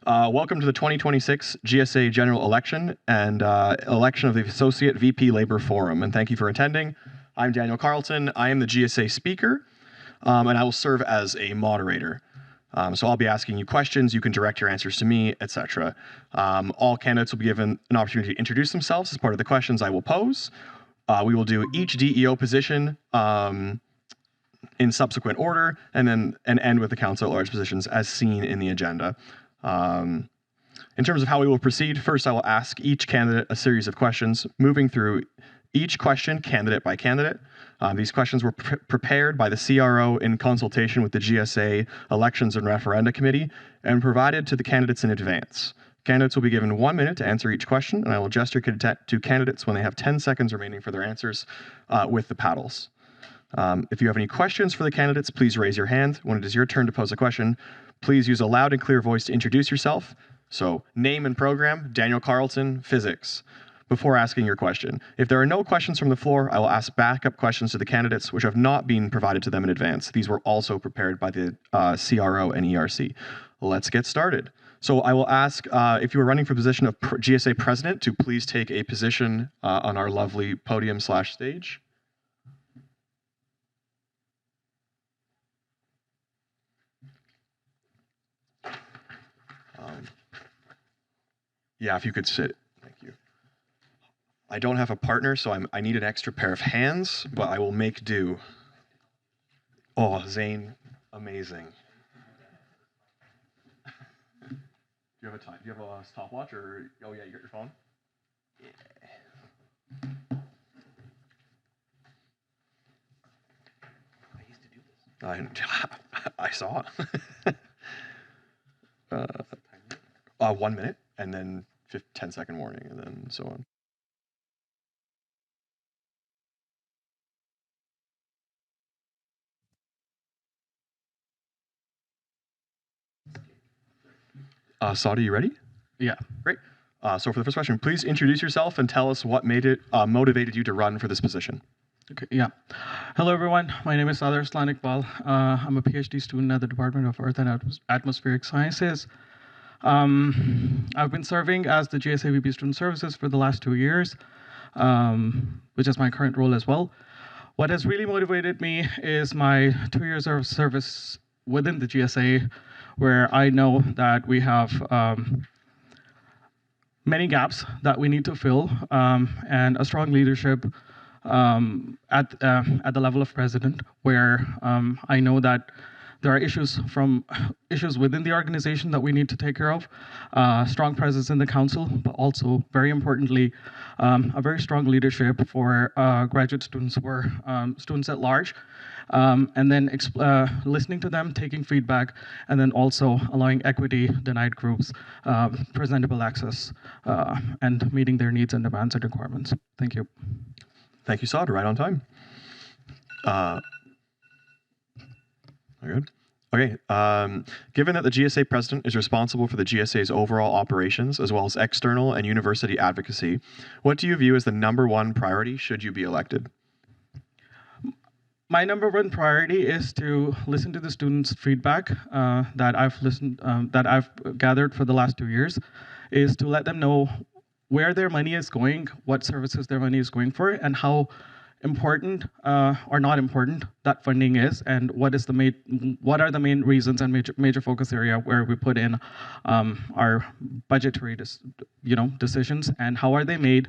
Welcome to the 2026 GSA General Election and election of the Associate VP Labor Forum, and thank you for attending. I'm Daniel Carlton. I am the GSA speaker, and I will serve as a moderator. So I'll be asking you questions. You can direct your answers to me, etc. All candidates will be given an opportunity to introduce themselves as part of the questions I will pose. We will do each DEO position in subsequent order, and end with the Councillor-At-Large positions as seen in the agenda. In terms of how we will proceed, first I will ask each candidate a series of questions, moving through each question candidate by candidate. These questions were prepared by the CRO in consultation with the GSA Elections and Referenda Committee and provided to the candidates in advance. Candidates will be given 1 minute to answer each question, and I will gesture to candidates when they have 10 seconds remaining for their answers with the paddles. If you have any questions for the candidates, please raise your hand. When it is your turn to pose a question, please use a loud and clear voice to introduce yourself. So, name and program, Daniel Carlton, physics, before asking your question. If there are no questions from the floor, I will ask backup questions to the candidates which have not been provided to them in advance. These were also prepared by the CRO and ERC. Let's get started. So I will ask if you are running for the position of GSA President to please take a position on our lovely podium/stage. Yeah, if you could sit. Thank you. I don't have a partner, so I need an extra pair of hands, but I will make do. Oh, Zane, amazing. Do you have a stopwatch, or oh yeah, you got your phone? Yeah. I used to do this. I saw it. 1 minute, and then 10-second warning, and then so on. Saudi, you ready? Yeah. Great. So for the first question, please introduce yourself and tell us what motivated you to run for this position. Okay. Yeah. Hello, everyone. My name is Sadar Iqbal. I'm a PhD student at the Department of Earth and Atmospheric Sciences. I've been serving as the GSA VP Student Services for the last 2 years, which is my current role as well. What has really motivated me is my 2 years of service within the GSA, where I know that we have many gaps that we need to fill, and a strong leadership at the level of president, where I know that there are issues within the organization that we need to take care of, strong presence in the council, but also, very importantly, a very strong leadership for graduate students who are students at large, and then listening to them, taking feedback, and then also allowing equity denied groups presentable access and meeting their needs and demands and requirements. Thank you. Thank you, Saad. Right on time. Very good. Okay. Given that the GSA president is responsible for the GSA's overall operations as well as external and university advocacy, what do you view as the #1 priority should you be elected? My #1 priority is to listen to the students' feedback that I've gathered for the last 2 years, is to let them know where their money is going, what services their money is going for, and how important or not important that funding is, and what are the main reasons and major focus area where we put in our budgetary decisions, and how are they made,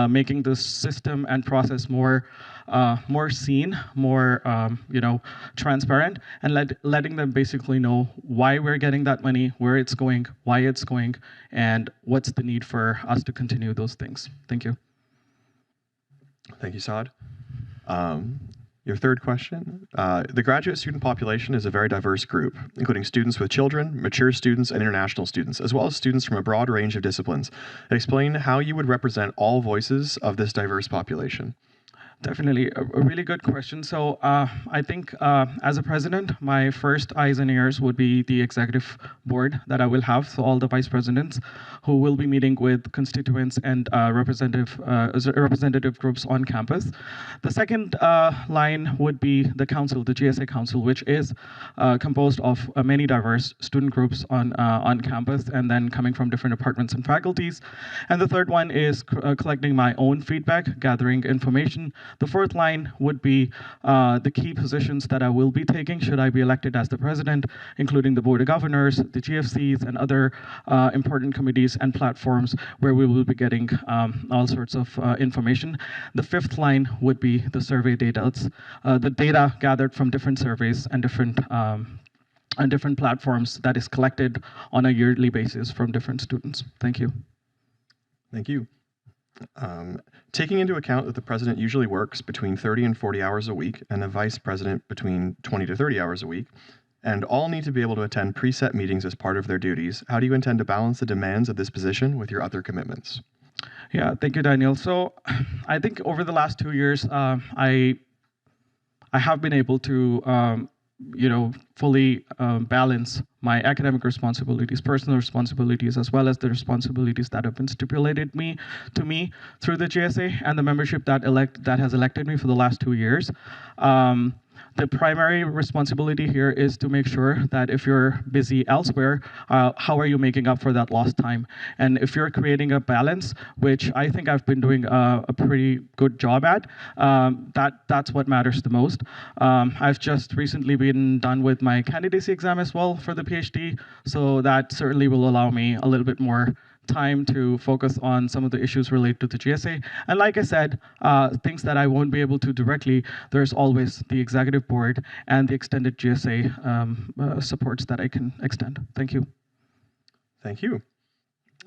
making the system and process more seen, more transparent, and letting them basically know why we're getting that money, where it's going, why it's going, and what's the need for us to continue those things. Thank you. Thank you, Saad. Your third question. The graduate student population is a very diverse group, including students with children, mature students, and international students, as well as students from a broad range of disciplines. Explain how you would represent all voices of this diverse population. Definitely, a really good question. So I think as a president, my first eyes and ears would be the executive board that I will have, so all the vice presidents who will be meeting with constituents and representative groups on campus. The second line would be the council, the GSA Council, which is composed of many diverse student groups on campus and then coming from different departments and faculties. And the third one is collecting my own feedback, gathering information. The fourth line would be the key positions that I will be taking should I be elected as the president, including the Board of Governors, the GFCs, and other important committees and platforms where we will be getting all sorts of information. The fifth line would be the survey data. It's the data gathered from different surveys and different platforms that is collected on a yearly basis from different students. Thank you. Thank you. Taking into account that the president usually works between 30 and 40 hours a week and the vice president between 20 to 30 hours a week, and all need to be able to attend preset meetings as part of their duties, how do you intend to balance the demands of this position with your other commitments? Yeah, thank you, Daniel. So I think over the last 2 years, I have been able to fully balance my academic responsibilities, personal responsibilities, as well as the responsibilities that have been stipulated to me through the GSA and the membership that has elected me for the last 2 years. The primary responsibility here is to make sure that if you're busy elsewhere, how are you making up for that lost time? And if you're creating a balance, which I think I've been doing a pretty good job at, that's what matters the most. I've just recently been done with my candidacy exam as well for the PhD, so that certainly will allow me a little bit more time to focus on some of the issues related to the GSA. And like I said, things that I won't be able to directly, there's always the executive board and the extended GSA supports that I can extend. Thank you. Thank you.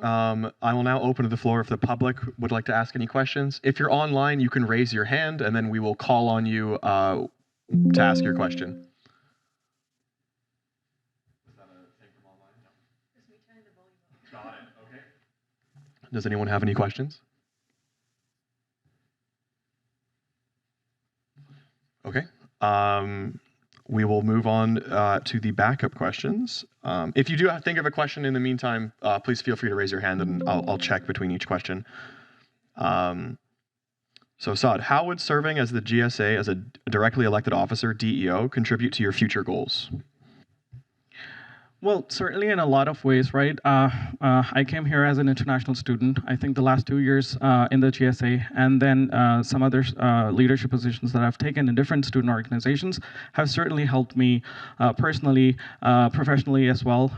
I will now open to the floor if the public would like to ask any questions. If you're online, you can raise your hand and then we will call on you to ask your question. Does anyone have any questions? Okay. We will move on to the backup questions. If you do think of a question in the meantime, please feel free to raise your hand and I'll check between each question. So Saad, how would serving as the GSA as a directly elected officer, DEO, contribute to your future goals? Well, certainly in a lot of ways, right? I came here as an international student. I think the last 2 years in the GSA and then some other leadership positions that I've taken in different student organizations have certainly helped me personally, professionally as well.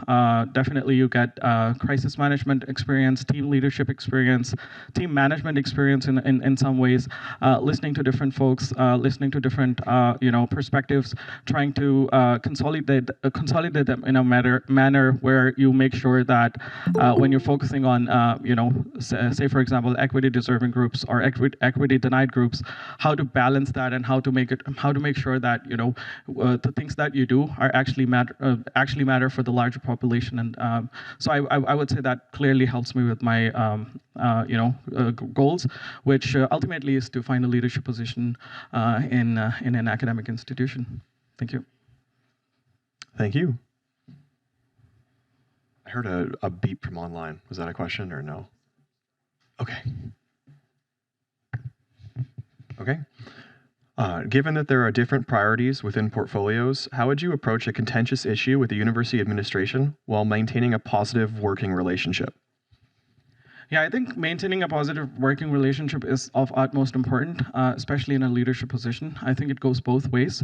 Definitely you get crisis management experience, team leadership experience, team management experience in some ways, listening to different folks, listening to different perspectives, trying to consolidate them in a manner where you make sure that when you're focusing on, say for example, equity deserving groups or equity denied groups, how to balance that and how to make sure that the things that you do are actually matter for the larger population. And so I would say that clearly helps me with my goals, which ultimately is to find a leadership position in an academic institution. Thank you. Thank you. I heard a beep from online. Was that a question or no? Okay. Okay. Given that there are different priorities within portfolios, how would you approach a contentious issue with the university administration while maintaining a positive working relationship? Yeah, I think maintaining a positive working relationship is of utmost importance, especially in a leadership position. I think it goes both ways.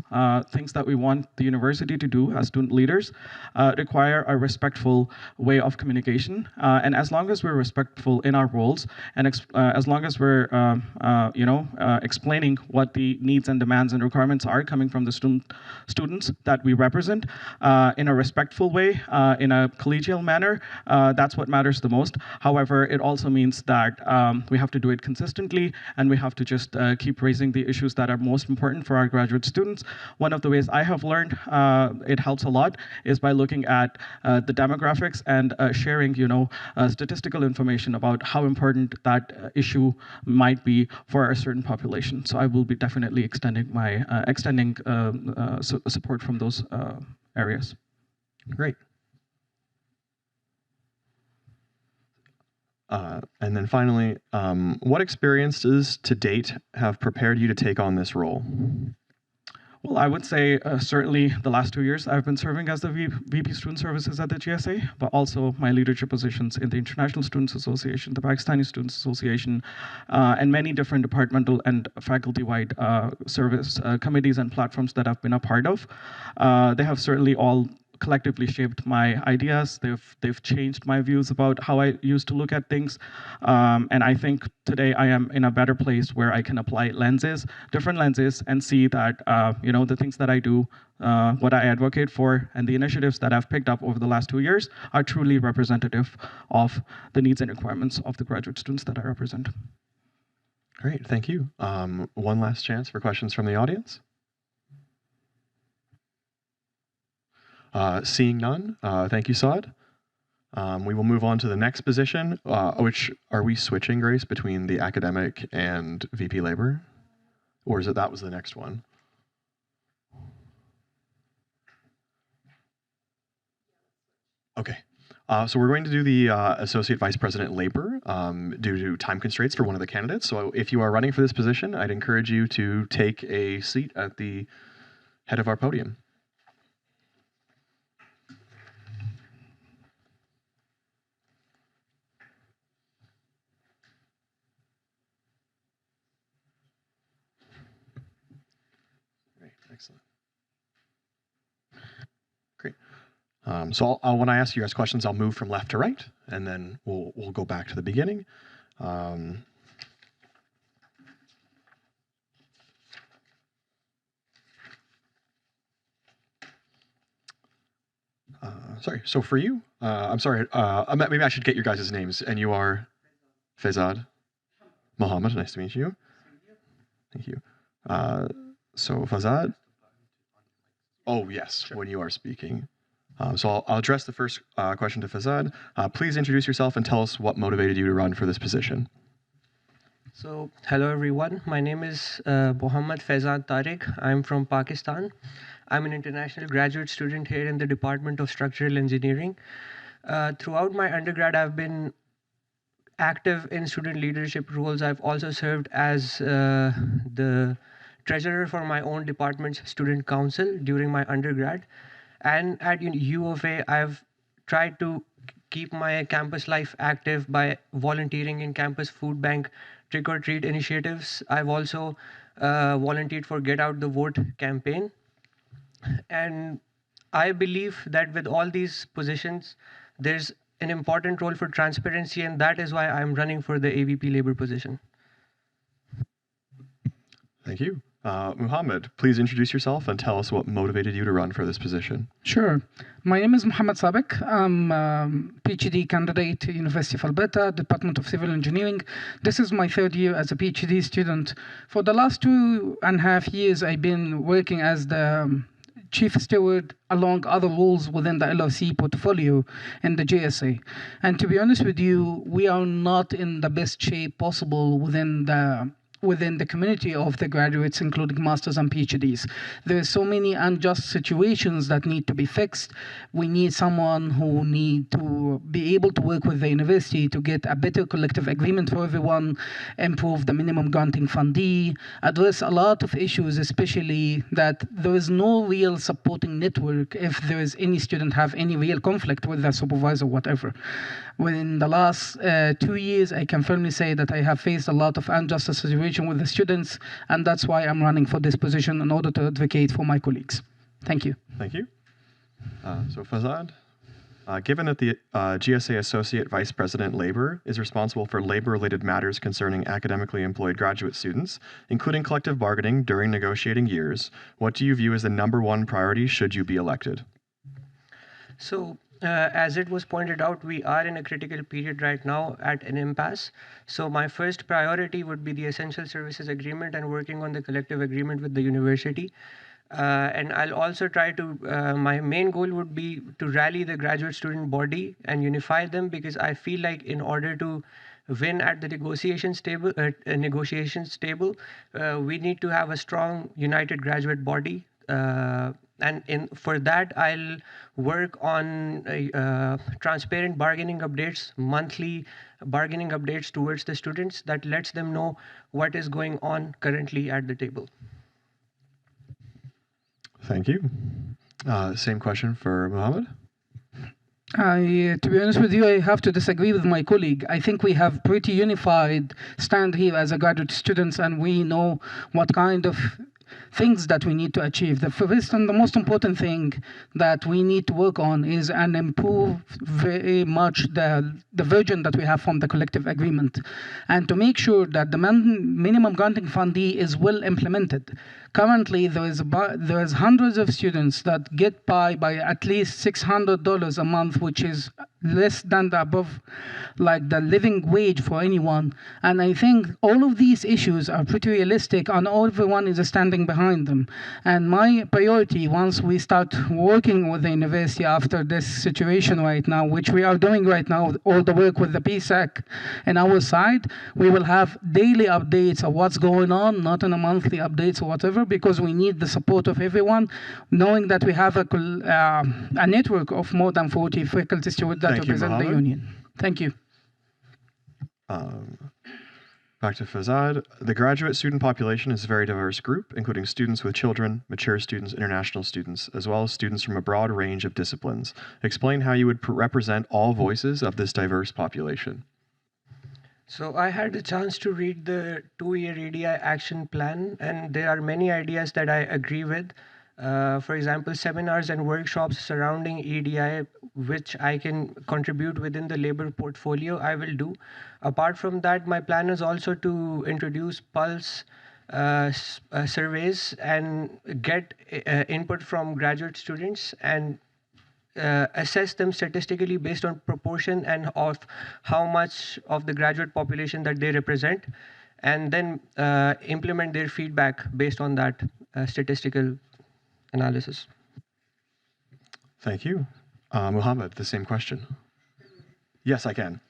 Things that we want the university to do as student leaders require a respectful way of communication. And as long as we're respectful in our roles, and as long as we're, explaining what the needs and demands and requirements are coming from the students that we represent in a respectful way, in a collegial manner, that's what matters the most. However, it also means that we have to do it consistently, and we have to just keep raising the issues that are most important for our graduate students. One of the ways I have learned it helps a lot is by looking at the demographics and sharing, statistical information about how important that issue might be for a certain population. So I will be definitely extending support from those areas. Great. And then finally, what experiences to date have prepared you to take on this role? Well, I would say certainly the last 2 years I've been serving as the VP Student Services at the GSA, but also my leadership positions in the International Students Association, the Pakistani Students Association, and many different departmental and faculty-wide service committees and platforms that I've been a part of. They have certainly all collectively shaped my ideas. They've changed my views about how I used to look at things. And I think today I am in a better place where I can apply different lenses, and see that the things that I do, what I advocate for, and the initiatives that I've picked up over the last 2 years are truly representative of the needs and requirements of the graduate students that I represent. Great, thank you. One last chance for questions from the audience. Seeing none, thank you, Saad. We will move on to the next position, which are we switching, Grace, between the academic and VP labor? Or is it that was the next one? Okay. So we're going to do the Associate Vice President Labor due to time constraints for one of the candidates. So if you are running for this position, I'd encourage you to take a seat at the head of our podium. Excellent. Great. So when I ask you guys questions, I'll move from left to right, and then we'll go back to the beginning. Sorry. So for you, I'm sorry. Maybe I should get your guys' names. And you are Faizad Mohammed. Nice to meet you. Thank you. So Faizad. Oh, yes, when you are speaking. So I'll address the first question to Faizad. Please introduce yourself and tell us what motivated you to run for this position. So, hello everyone. My name is Mohammad Faizad Tariq. I'm from Pakistan. I'm an international graduate student here in the Department of Structural Engineering. Throughout my undergrad, I've been active in student leadership roles. I've also served as the treasurer for my own department's student council during my undergrad. And at U of A, I've tried to keep my campus life active by volunteering in campus food bank trick-or-treat initiatives. I've also volunteered for Get Out the Vote campaign. And I believe that with all these positions, there's an important role for transparency, and that is why I'm running for the AVP labor position. Thank you. Muhammad, please introduce yourself and tell us what motivated you to run for this position. Sure. My name is Muhammad Sabek. I'm a PhD candidate at University of Alberta, Department of Civil Engineering. This is my third year as a PhD student. For the last 2.5 years, I've been working as the Chief Steward along other roles within the LLC portfolio in the GSA. And to be honest with you, we are not in the best shape possible within the community of the graduates, including masters and PhDs. There are so many unjust situations that need to be fixed. We need someone who need to be able to work with the university to get a better collective agreement for everyone, improve the minimum granting fundee, address a lot of issues, especially that there is no real supporting network if there is any student have any real conflict with their supervisor, whatever. Within the last 2 years, I can firmly say that I have faced a lot of unjust situation with the students, and that's why I'm running for this position in order to advocate for my colleagues. Thank you. Thank you. So Faizad, given that the GSA Associate Vice President Labor is responsible for labor-related matters concerning academically employed graduate students, including collective bargaining during negotiating years, what do you view as the #1 priority should you be elected? So As it was pointed out, we are in a critical period right now at an impasse. So my first priority would be the essential services agreement and working on the collective agreement with the university. And I'll also try to, my main goal would be to rally the graduate student body and unify them, because I feel like in order to win at the negotiations table, we need to have a strong, united graduate body. For that, I'll work on transparent bargaining updates, monthly bargaining updates towards the students that lets them know what is going on currently at the table. Thank you. Same question for Mohammed. To be honest with you, I have to disagree with my colleague. I think we have pretty unified stand here as a graduate students, and we know what kind of things that we need to achieve. The first and the most important thing that we need to work on is and improve very much the version that we have from the collective agreement, and to make sure that the minimum granting fundee is well implemented. Currently, there is hundreds of students that get by at least $600 a month, which is less than the above, like the living wage for anyone. And I think all of these issues are pretty realistic, and everyone is standing behind them. And my priority, once we start working with the university after this situation right now, which we are doing right now, all the work with the PSAC and our side, we will have daily updates of what's going on, not in a monthly updates or whatever, because we need the support of everyone, knowing that we have a network of more than 40 faculty stewards that represent the union. Thank you. Back to Fazad. The graduate student population is a very diverse group, including students with children, mature students, international students, as well as students from a broad range of disciplines. Explain how you would represent all voices of this diverse population. So I had the chance to read the 2-year EDI action plan, and there are many ideas that I agree with. For example, seminars and workshops surrounding EDI, which I can contribute within the labor portfolio, I will do. Apart from that, my plan is also to introduce pulse surveys and get input from graduate students and assess them statistically based on proportion and of how much of the graduate population that they represent, and then implement their feedback based on that statistical analysis. Thank you. Muhammad, the same question. Yes, I can.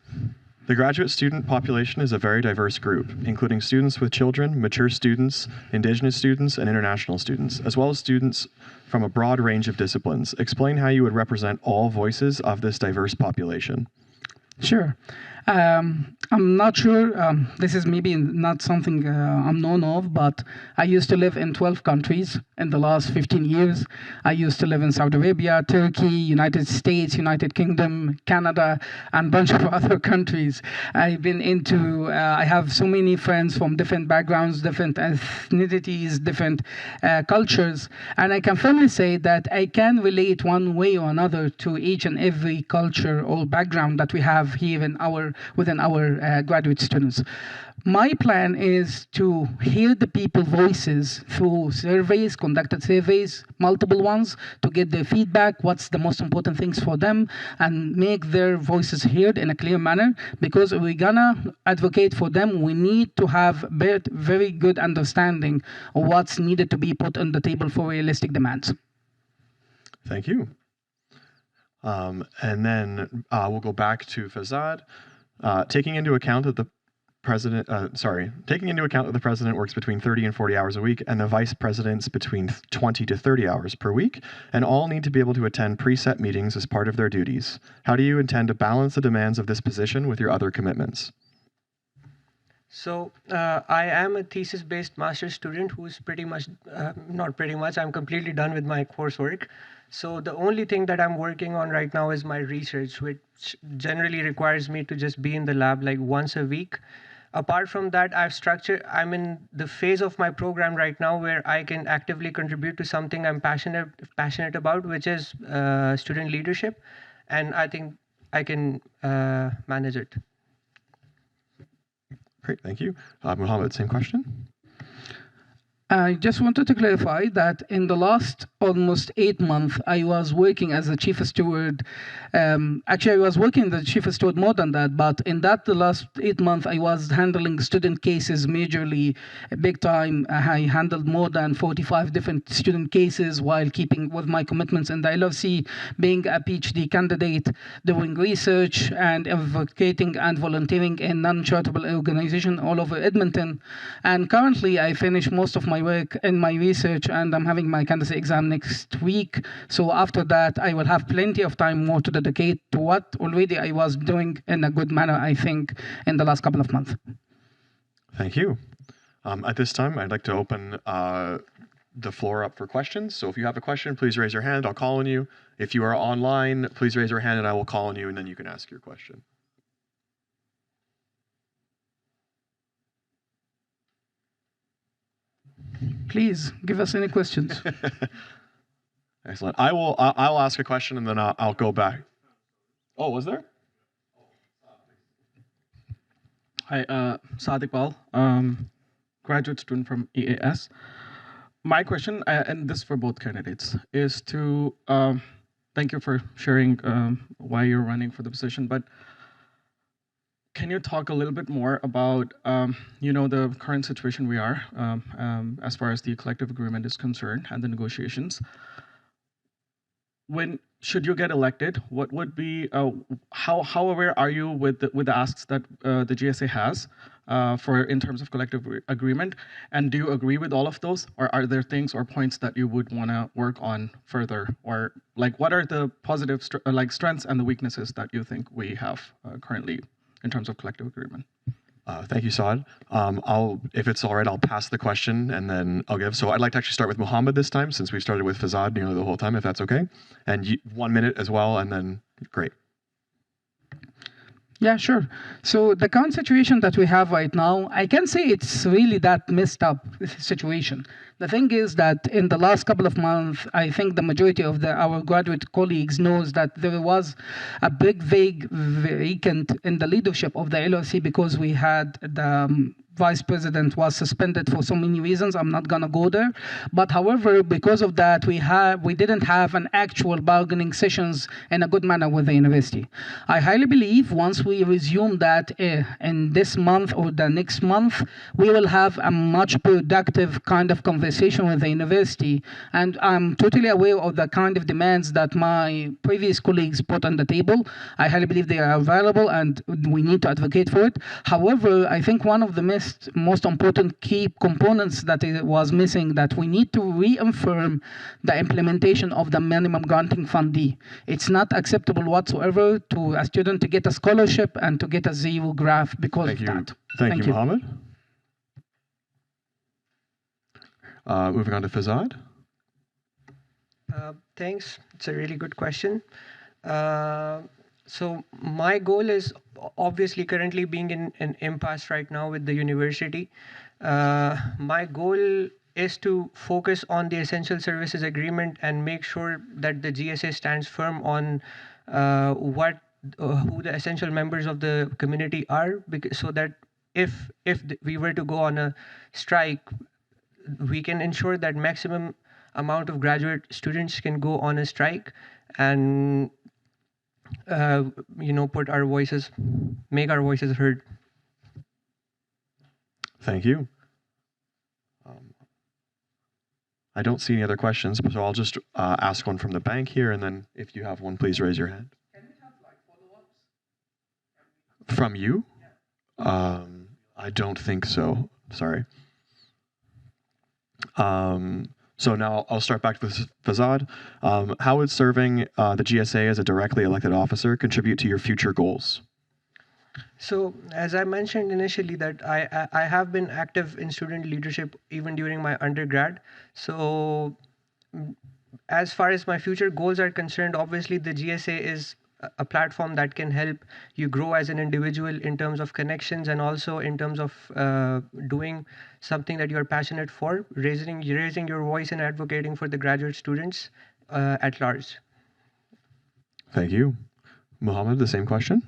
The graduate student population is a very diverse group, including students with children, mature students, indigenous students, and international students, as well as students from a broad range of disciplines. Explain how you would represent all voices of this diverse population. Sure. I'm not sure, this is maybe not something I'm known of, but I used to live in 12 countries in the last 15 years. I used to live in Saudi Arabia, Turkey, United States, United Kingdom, Canada, and a bunch of other countries. I've been into, I have so many friends from different backgrounds, different ethnicities, different cultures, and I can firmly say that I can relate one way or another to each and every culture or background that we have here within our graduate students. My plan is to hear the people's voices through surveys, conducted surveys, multiple ones, to get their feedback, what's the most important things for them, and make their voices heard in a clear manner. Because we're gonna advocate for them, we need to have very good understanding of what's needed to be put on the table for realistic demands. Thank you. And then we'll go back to Fazad. Taking into account that the president works between 30 and 40 hours a week, and the vice presidents between 20 to 30 hours per week, and all need to be able to attend preset meetings as part of their duties. How do you intend to balance the demands of this position with your other commitments? So I am a thesis-based master's student who's I'm completely done with my coursework. So the only thing that I'm working on right now is my research, which generally requires me to just be in the lab like once a week. Apart from that, I'm in the phase of my program right now where I can actively contribute to something I'm passionate about, which is student leadership. And I think I can manage it. Great, thank you. Muhammad, same question. I just wanted to clarify that in the last almost 8 months, I was working as a chief steward. Actually, I was working as a chief steward more than that, but in the last 8 months, I was handling student cases majorly, big time. I handled more than 45 different student cases while keeping with my commitments in the LLC, being a PhD candidate, doing research and advocating and volunteering in non-charitable organizations all over Edmonton. And currently, I finished most of my work in my research, and I'm having my candidacy exam next week. So after that, I will have plenty of time more to dedicate to what already I was doing in a good manner, I think, in the last couple of months. Thank you. At this time, I'd like to open the floor up for questions. So if you have a question, please raise your hand. I'll call on you. If you are online, please raise your hand and I will call on you, and then you can ask your question. Please give us any questions. Excellent. I'll ask a question and then I'll go back. Oh, was there? Hi, Sadiq Pal, graduate student from EAS. My question, and this for both candidates, is to thank you for sharing why you're running for the position, but can you talk a little bit more about the current situation we are as far as the collective agreement is concerned and the negotiations? When should you get elected, what would be how aware are you with the asks that the GSA has for in terms of collective agreement, and do you agree with all of those, or are there things or points that you would want to work on further, or like what are the positive strengths and the weaknesses that you think we have currently in terms of collective agreement? Thank you, Saad. If it's all right, I'll pass the question and then I'll give. So I'd like to actually start with Muhammad this time, since we've started with Fazad nearly the whole time, if that's okay. And 1 minute as well, and then great. Yeah, sure. So the current situation that we have right now, I can say it's really that messed up situation. The thing is that in the last couple of months, I think the majority of our graduate colleagues knows that there was a big vacant in the leadership of the LLC because we had the vice president was suspended for so many reasons. I'm not gonna go there, but however, because of that, we didn't have an actual bargaining sessions in a good manner with the university. I highly believe once we resume that in this month or the next month, we will have a much productive kind of conversation with the university. And I'm totally aware of the kind of demands that my previous colleagues put on the table. I highly believe they are available and we need to advocate for it. However, I think one of the most important key components that was missing, that we need to reaffirm the implementation of the minimum granting fundee. It's not acceptable whatsoever to a student to get a scholarship and to get a zero graph because of that. Thank you, Mohammed. Moving on to Fazad. Thanks. It's a really good question. So my goal is obviously currently being in an impasse right now with the university. My goal is to focus on the essential services agreement and make sure that the GSA stands firm on who the essential members of the community are, so that if we were to go on a strike, we can ensure that maximum amount of graduate students can go on a strike and make our voices heard. Thank you. I don't see any other questions, so I'll just ask one from the bank here, and then if you have one, please raise your hand. Can we have follow-ups? From you? I don't think so. Sorry. So now I'll start back with Fazad. How would serving the GSA as a directly elected officer contribute to your future goals? So as I mentioned initially, that I have been active in student leadership even during my undergrad. So as far as my future goals are concerned, obviously the GSA is a platform that can help you grow as an individual in terms of connections and also in terms of doing something that you're passionate for, raising your voice and advocating for the graduate students at large. Thank you. Mohammed, the same question?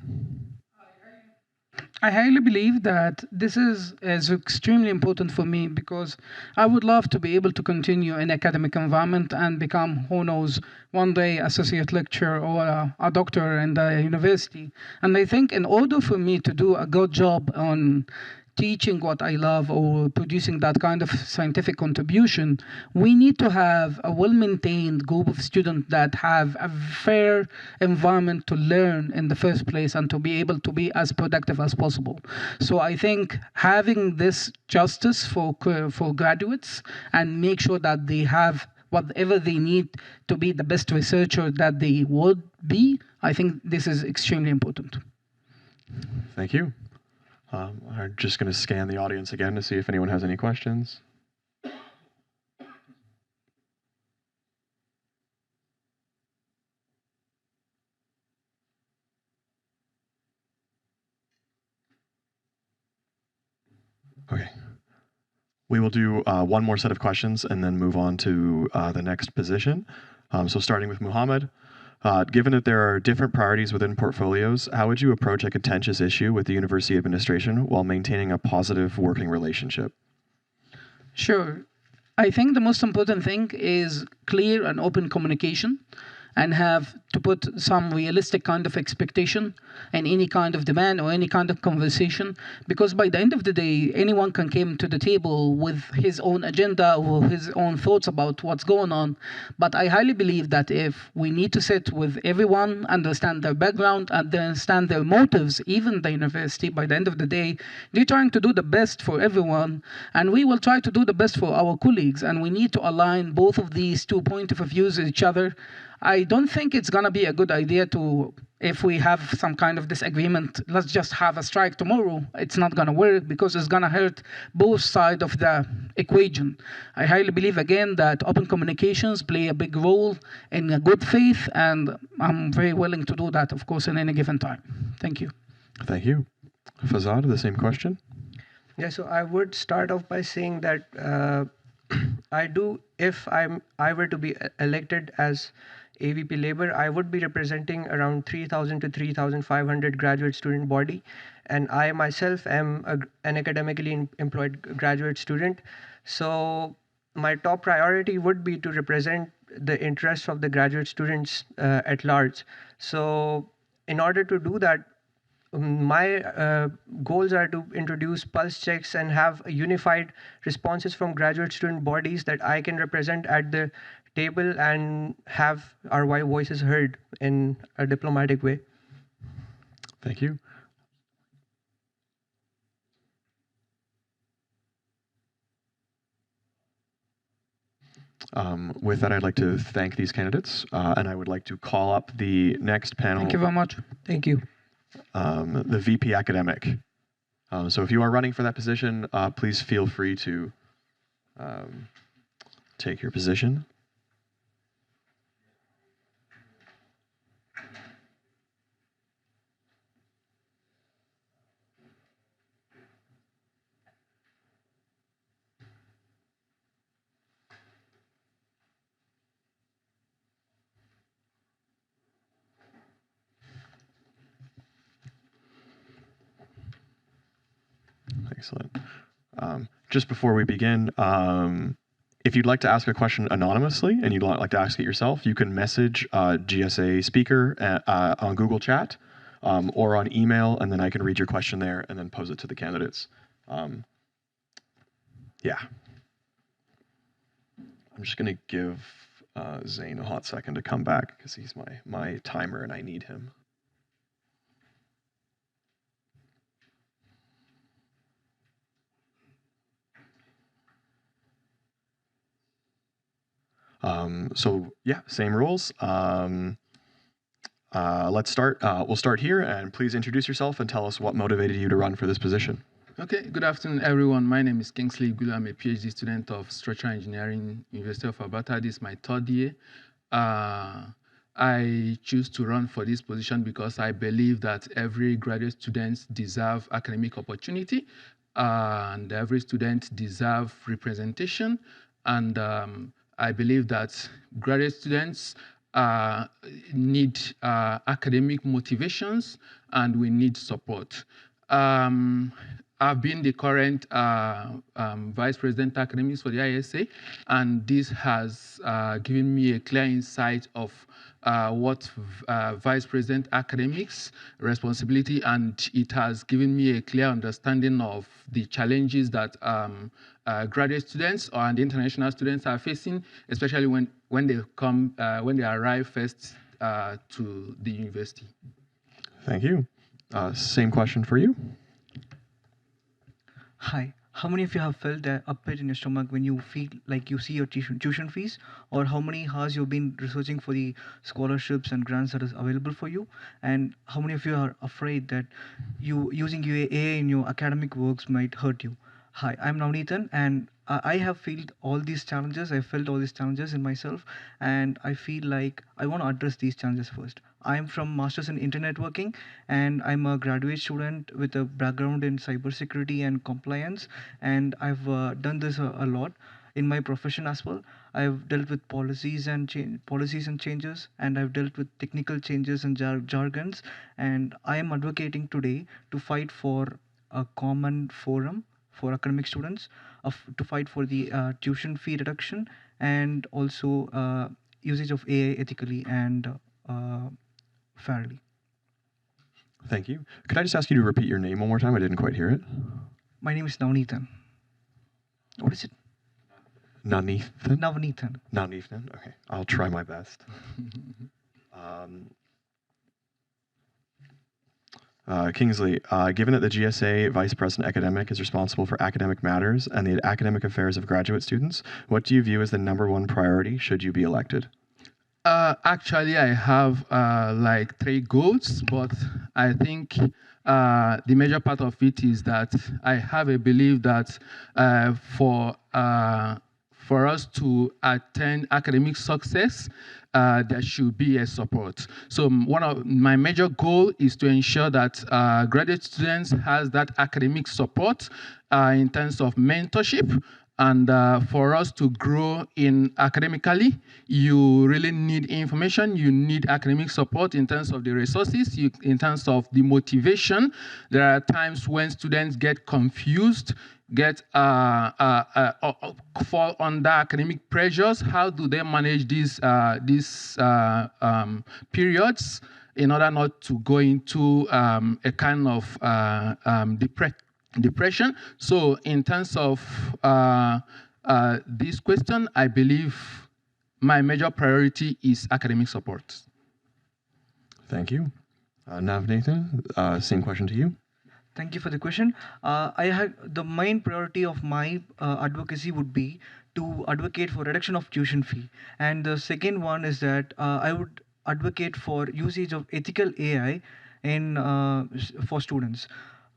I highly believe that this is extremely important for me because I would love to be able to continue in academic environment and become, who knows, one day associate lecturer or a doctor in the university. And I think in order for me to do a good job on teaching what I love or producing that kind of scientific contribution, we need to have a well-maintained group of students that have a fair environment to learn in the first place and to be able to be as productive as possible. So I think having this justice for graduates and make sure that they have whatever they need to be the best researcher that they would be, I think this is extremely important. Thank you. I'm just going to scan the audience again to see if anyone has any questions. Okay. We will do one more set of questions and then move on to the next position. So starting with Muhammad, given that there are different priorities within portfolios, how would you approach a contentious issue with the university administration while maintaining a positive working relationship? Sure. I think the most important thing is clear and open communication and have to put some realistic kind of expectation and any kind of demand or any kind of conversation, because by the end of the day, anyone can come to the table with his own agenda or his own thoughts about what's going on. But I highly believe that if we need to sit with everyone, understand their background, understand their motives, even the university, by the end of the day, they're trying to do the best for everyone, and we will try to do the best for our colleagues, and we need to align both of these two points of views with each other. I don't think it's going to be a good idea to, if we have some kind of disagreement, let's just have a strike tomorrow. It's not going to work because it's going to hurt both sides of the equation. I highly believe, again, that open communications play a big role in a good faith, and I'm very willing to do that, of course, in any given time. Thank you. Thank you. Fazad, the same question? Yeah, so I would start off by saying that if I were to be elected as AVP Labor, I would be representing around 3,000 to 3,500 graduate student body, and I myself am an academically employed graduate student. So my top priority would be to represent the interests of the graduate students at large. So in order to do that, my goals are to introduce pulse checks and have unified responses from graduate student bodies that I can represent at the table and have our voices heard in a diplomatic way. Thank you. With that, I'd like to thank these candidates, and I would like to call up the next panel. Thank you very much. Thank you. The VP Academic. So if you are running for that position, please feel free to take your position. Excellent. Just before we begin, if you'd like to ask a question anonymously and you'd like to ask it yourself, you can message GSA Speaker on Google Chat or on email, and then I can read your question there and then pose it to the candidates. Yeah. I'm just going to give Zane a hot second to come back because he's my timer and I need him. So yeah, same rules. Let's start. We'll start here, and please introduce yourself and tell us what motivated you to run for this position. Okay, good afternoon, everyone. My name is Kingsley Gulu. I'm a PhD student of Structural Engineering, University of Alberta. This is my third year. I choose to run for this position because I believe that every graduate student deserves academic opportunity, and every student deserves representation. And I believe that graduate students need academic motivations, and we need support. I've been the current Vice President Academics for the ISA, and this has given me a clear insight of what Vice President Academics responsibility, and it has given me a clear understanding of the challenges that graduate students and international students are facing, especially when they arrive first to the university. Thank you. Same question for you. Hi. How many of you have felt a pit in your stomach when you feel like you see your tuition fees? Or how many hours you've been researching for the scholarships and grants that is available for you? And how many of you are afraid that using AI in your academic works might hurt you? Hi, I'm Navneethan, and I have felt all these challenges. I felt all these challenges in myself, and I feel like I want to address these challenges first. I'm from Masters in Internet Working, and I'm a graduate student with a background in cybersecurity and compliance, and I've done this a lot in my profession as well. I've dealt with policies and changes, and I've dealt with technical changes and jargons, and I am advocating today to fight for a common forum for academic students, to fight for the tuition fee reduction, and also usage of AI ethically and fairly. Thank you. Could I just ask you to repeat your name one more time? I didn't quite hear it. My name is Navneethan. What is it? Navneethan? Navneethan. Navneethan? Okay, I'll try my best. Kingsley, given that the GSA Vice President Academic is responsible for academic matters and the academic affairs of graduate students, what do you view as the #1 priority should you be elected? Actually, I have like 3 goals, but I think the major part of it is that I have a belief that for us to attain academic success, there should be a support. So one of my major goal is to ensure that graduate students has that academic support in terms of mentorship. And for us to grow in academically, you really need information. You need academic support in terms of the resources, in terms of the motivation. There are times when students get confused, fall under academic pressures. How do they manage these periods in order not to go into a kind of depression? So in terms of this question, I believe my major priority is academic support. Thank you. Navneethan, same question to you. Thank you for the question. The main priority of my advocacy would be to advocate for reduction of tuition fee. And the second one is that I would advocate for usage of ethical AI for students.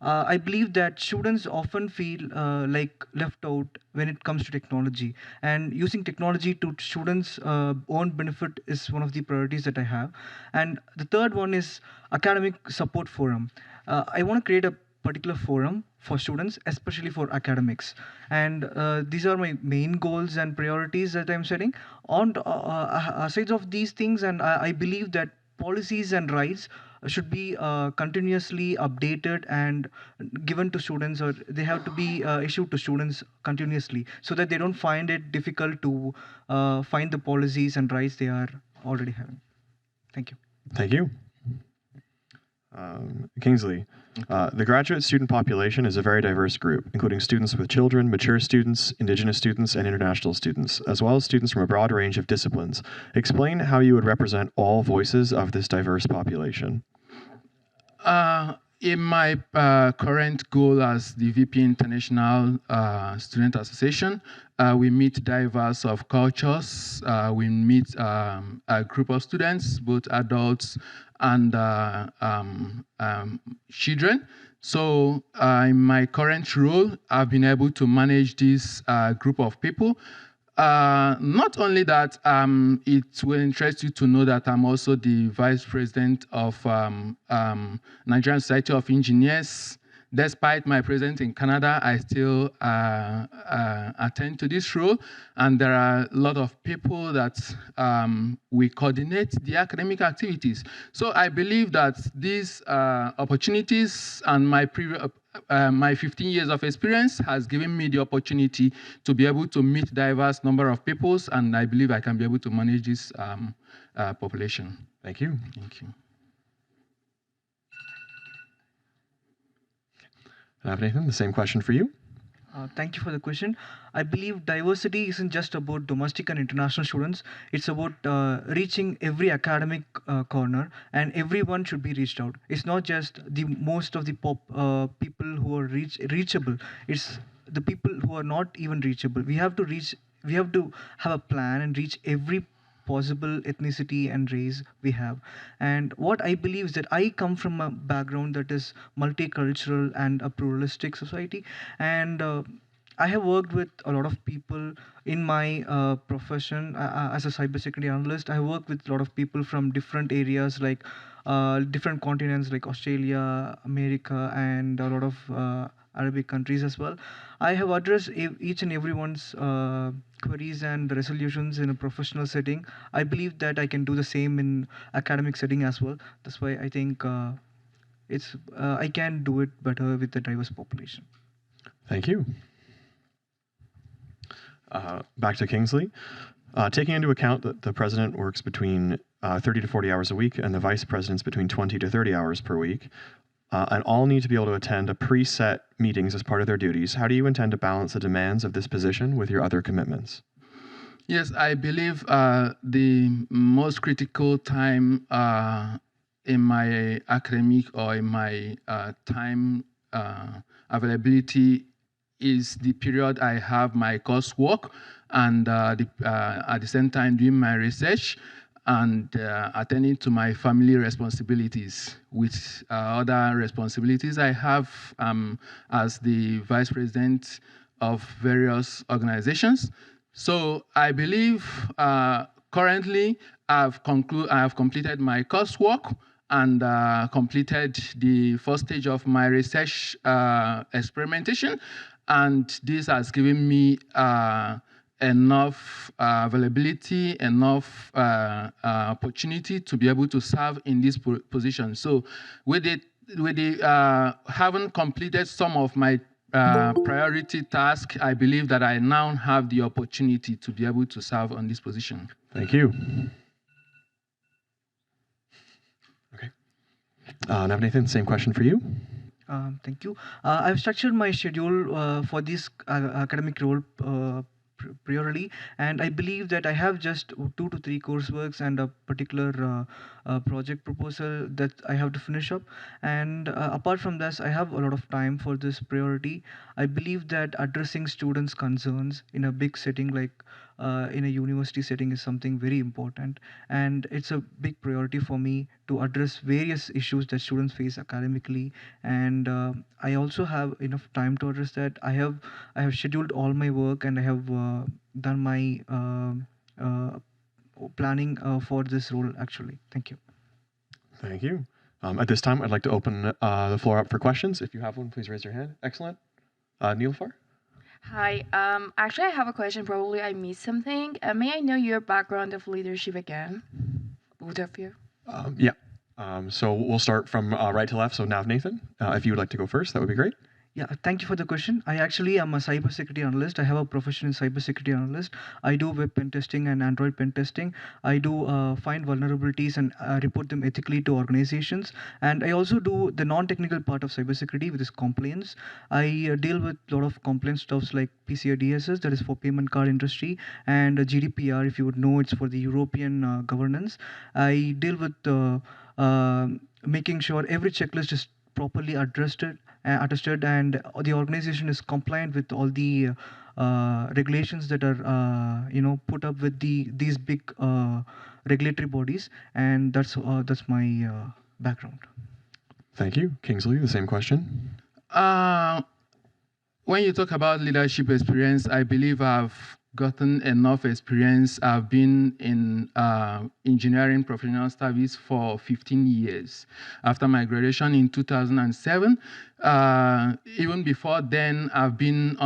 I believe that students often feel like left out when it comes to technology, and using technology to students' own benefit is one of the priorities that I have. And the third one is academic support forum. I want to create a particular forum for students, especially for academics. And these are my main goals and priorities that I'm setting. Aside of these things, and I believe that policies and rights should be continuously updated and given to students, or they have to be issued to students continuously, so that they don't find it difficult to find the policies and rights they are already having. Thank you. Thank you. Kingsley, the graduate student population is a very diverse group, including students with children, mature students, indigenous students, and international students, as well as students from a broad range of disciplines. Explain how you would represent all voices of this diverse population. In my current goal as the VP International Student Association, we meet diverse of cultures. We meet a group of students, both adults and children. So in my current role, I've been able to manage this group of people. Not only that, it will interest you to know that I'm also the Vice President of Nigerian Society of Engineers. despite my presence in Canada, I still attend to this role. And there are a lot of people that we coordinate the academic activities. So I believe that these opportunities and my 15 years of experience has given me the opportunity to be able to meet diverse number of peoples, and I believe I can be able to manage this population. Thank you. Thank you. Nathan, the same question for you. Thank you for the question. I believe diversity isn't just about domestic and international students. It's about reaching every academic corner, and everyone should be reached out. It's not just the most of the people who are reachable. It's the people who are not even reachable. We have to reach. We have to have a plan and reach every possible ethnicity and race we have. And what I believe is that I come from a background that is multicultural and a pluralistic society, and I have worked with a lot of people in my profession as a cybersecurity analyst. I work with a lot of people from different areas, like different continents, like Australia, America, and a lot of Arabic countries as well. I have addressed each and everyone's queries and resolutions in a professional setting. I believe that I can do the same in academic setting as well. That's why I think I can do it better with the diverse population. Thank you. Back to Kingsley. Taking into account that the president works between 30 to 40 hours a week and the vice president's between 20 to 30 hours per week, and all need to be able to attend a preset meetings as part of their duties, how do you intend to balance the demands of this position with your other commitments? Yes, I believe the most critical time in my academic or in my time availability is the period I have my coursework, and at the same time doing my research and attending to my family responsibilities, with other responsibilities I have as the vice president of various organizations. So I believe currently I have completed my coursework and completed the first stage of my research experimentation, and this has given me enough availability, enough opportunity to be able to serve in this position. So with having completed some of my priority tasks, I believe that I now have the opportunity to be able to serve on this position. Thank you. Okay. Nathan, same question for you. Thank you. I've structured my schedule for this academic role priorly, and I believe that I have just 2 to 3 courseworks and a particular project proposal that I have to finish up. And apart from this, I have a lot of time for this priority. I believe that addressing students' concerns in a big setting like in a university setting is something very important, and it's a big priority for me to address various issues that students face academically. And I also have enough time to address that. I have scheduled all my work, and I have done my planning for this role actually. Thank you. Thank you. At this time, I'd like to open the floor up for questions. If you have one, please raise your hand. Excellent. Nilufar? Hi. Actually, I have a question. Probably I missed something. May I know your background of leadership again, both of you? Yeah. So we'll start from right to left. So now, Nathan, if you would like to go first, that would be great. Yeah, thank you for the question. I actually am a cybersecurity analyst. I have a profession in cybersecurity analyst. I do web pen testing and Android pen testing. I do find vulnerabilities and report them ethically to organizations. And I also do the non-technical part of cybersecurity, which is compliance. I deal with a lot of compliance stuffs like PCI DSS, that is for payment card industry, and GDPR, if you would know, it's for the European governance. I deal with making sure every checklist is properly attested, and the organization is compliant with all the regulations that are put up with these big regulatory bodies. And that's my background. Thank you. Kingsley, the same question. When you talk about leadership experience, I believe I've gotten enough experience. I've been in engineering professional service for 15 years. After my graduation in 2007, even before then, I've been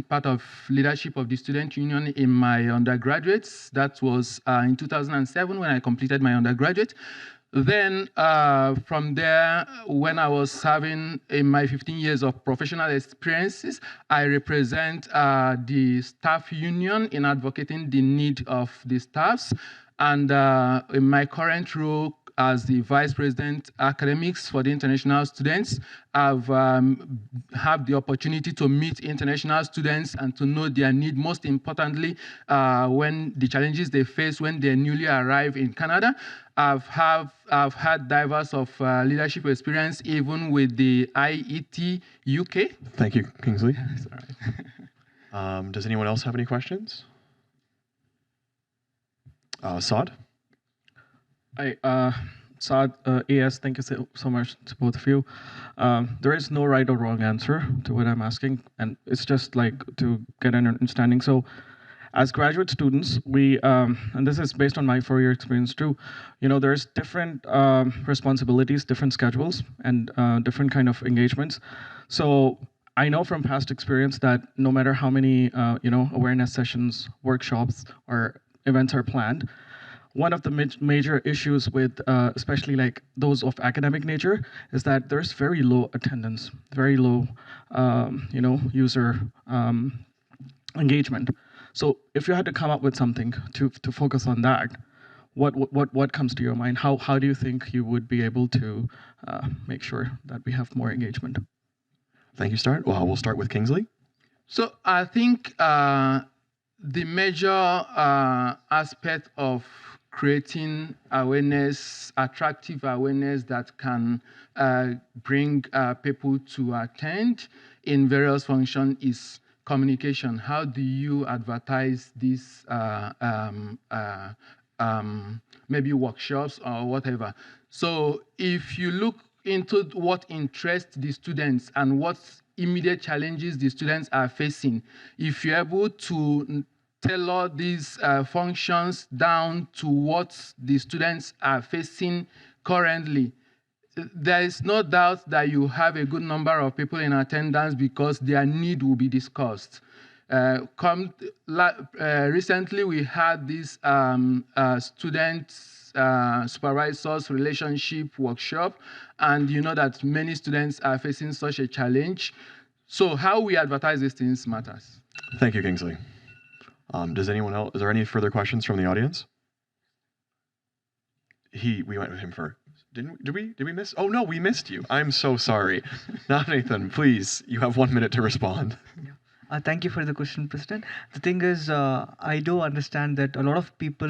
part of leadership of the student union in my undergraduates. That was in 2007 when I completed my undergraduate. Then from there, when I was serving in my 15 years of professional experiences, I represent the staff union in advocating the need of the staffs. And in my current role as the Vice President Academics for the international students, I've had the opportunity to meet international students and to know their need, most importantly, when the challenges they face when they newly arrive in Canada. I've had diverse of leadership experience, even with the IET UK. Thank you, Kingsley. Sorry. Does anyone else have any questions? Saad? Saad, AS, thank you so much to both of you. There is no right or wrong answer to what I'm asking, and it's just like to get an understanding. So, as graduate students, we, and this is based on my 4-year experience too, there's different responsibilities, different schedules, and different kind of engagements. So I know from past experience that no matter how many, awareness sessions, workshops, or events are planned, one of the major issues with, especially like those of academic nature, is that there's very low attendance, very low, user engagement. So if you had to come up with something to focus on that, what comes to your mind? How do you think you would be able to make sure that we have more engagement? Thank you, Start. Well, we'll start with Kingsley. So I think the major aspect of creating awareness, attractive awareness that can bring people to attend in various functions is communication. How do you advertise these maybe workshops or whatever? So if you look into what interests the students and what immediate challenges the students are facing, if you're able to tailor these functions down to what the students are facing currently, there is no doubt that you have a good number of people in attendance because their need will be discussed. Recently, we had this students supervisors relationship workshop, and you know that many students are facing such a challenge. So how we advertise these things matters. Thank you, Kingsley. Does anyone else? Is there any further questions from the audience? We went with him first. Did we miss? Oh no, we missed you. I'm so sorry. Now, Nathan, please, you have 1 minute to respond. Thank you for the question, President. The thing is, I do understand that a lot of people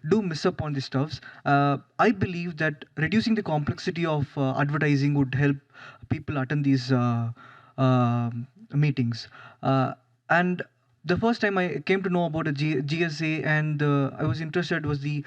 do miss up on these stuffs. I believe that reducing the complexity of advertising would help people attend these meetings. And the first time I came to know about a GSA and I was interested was the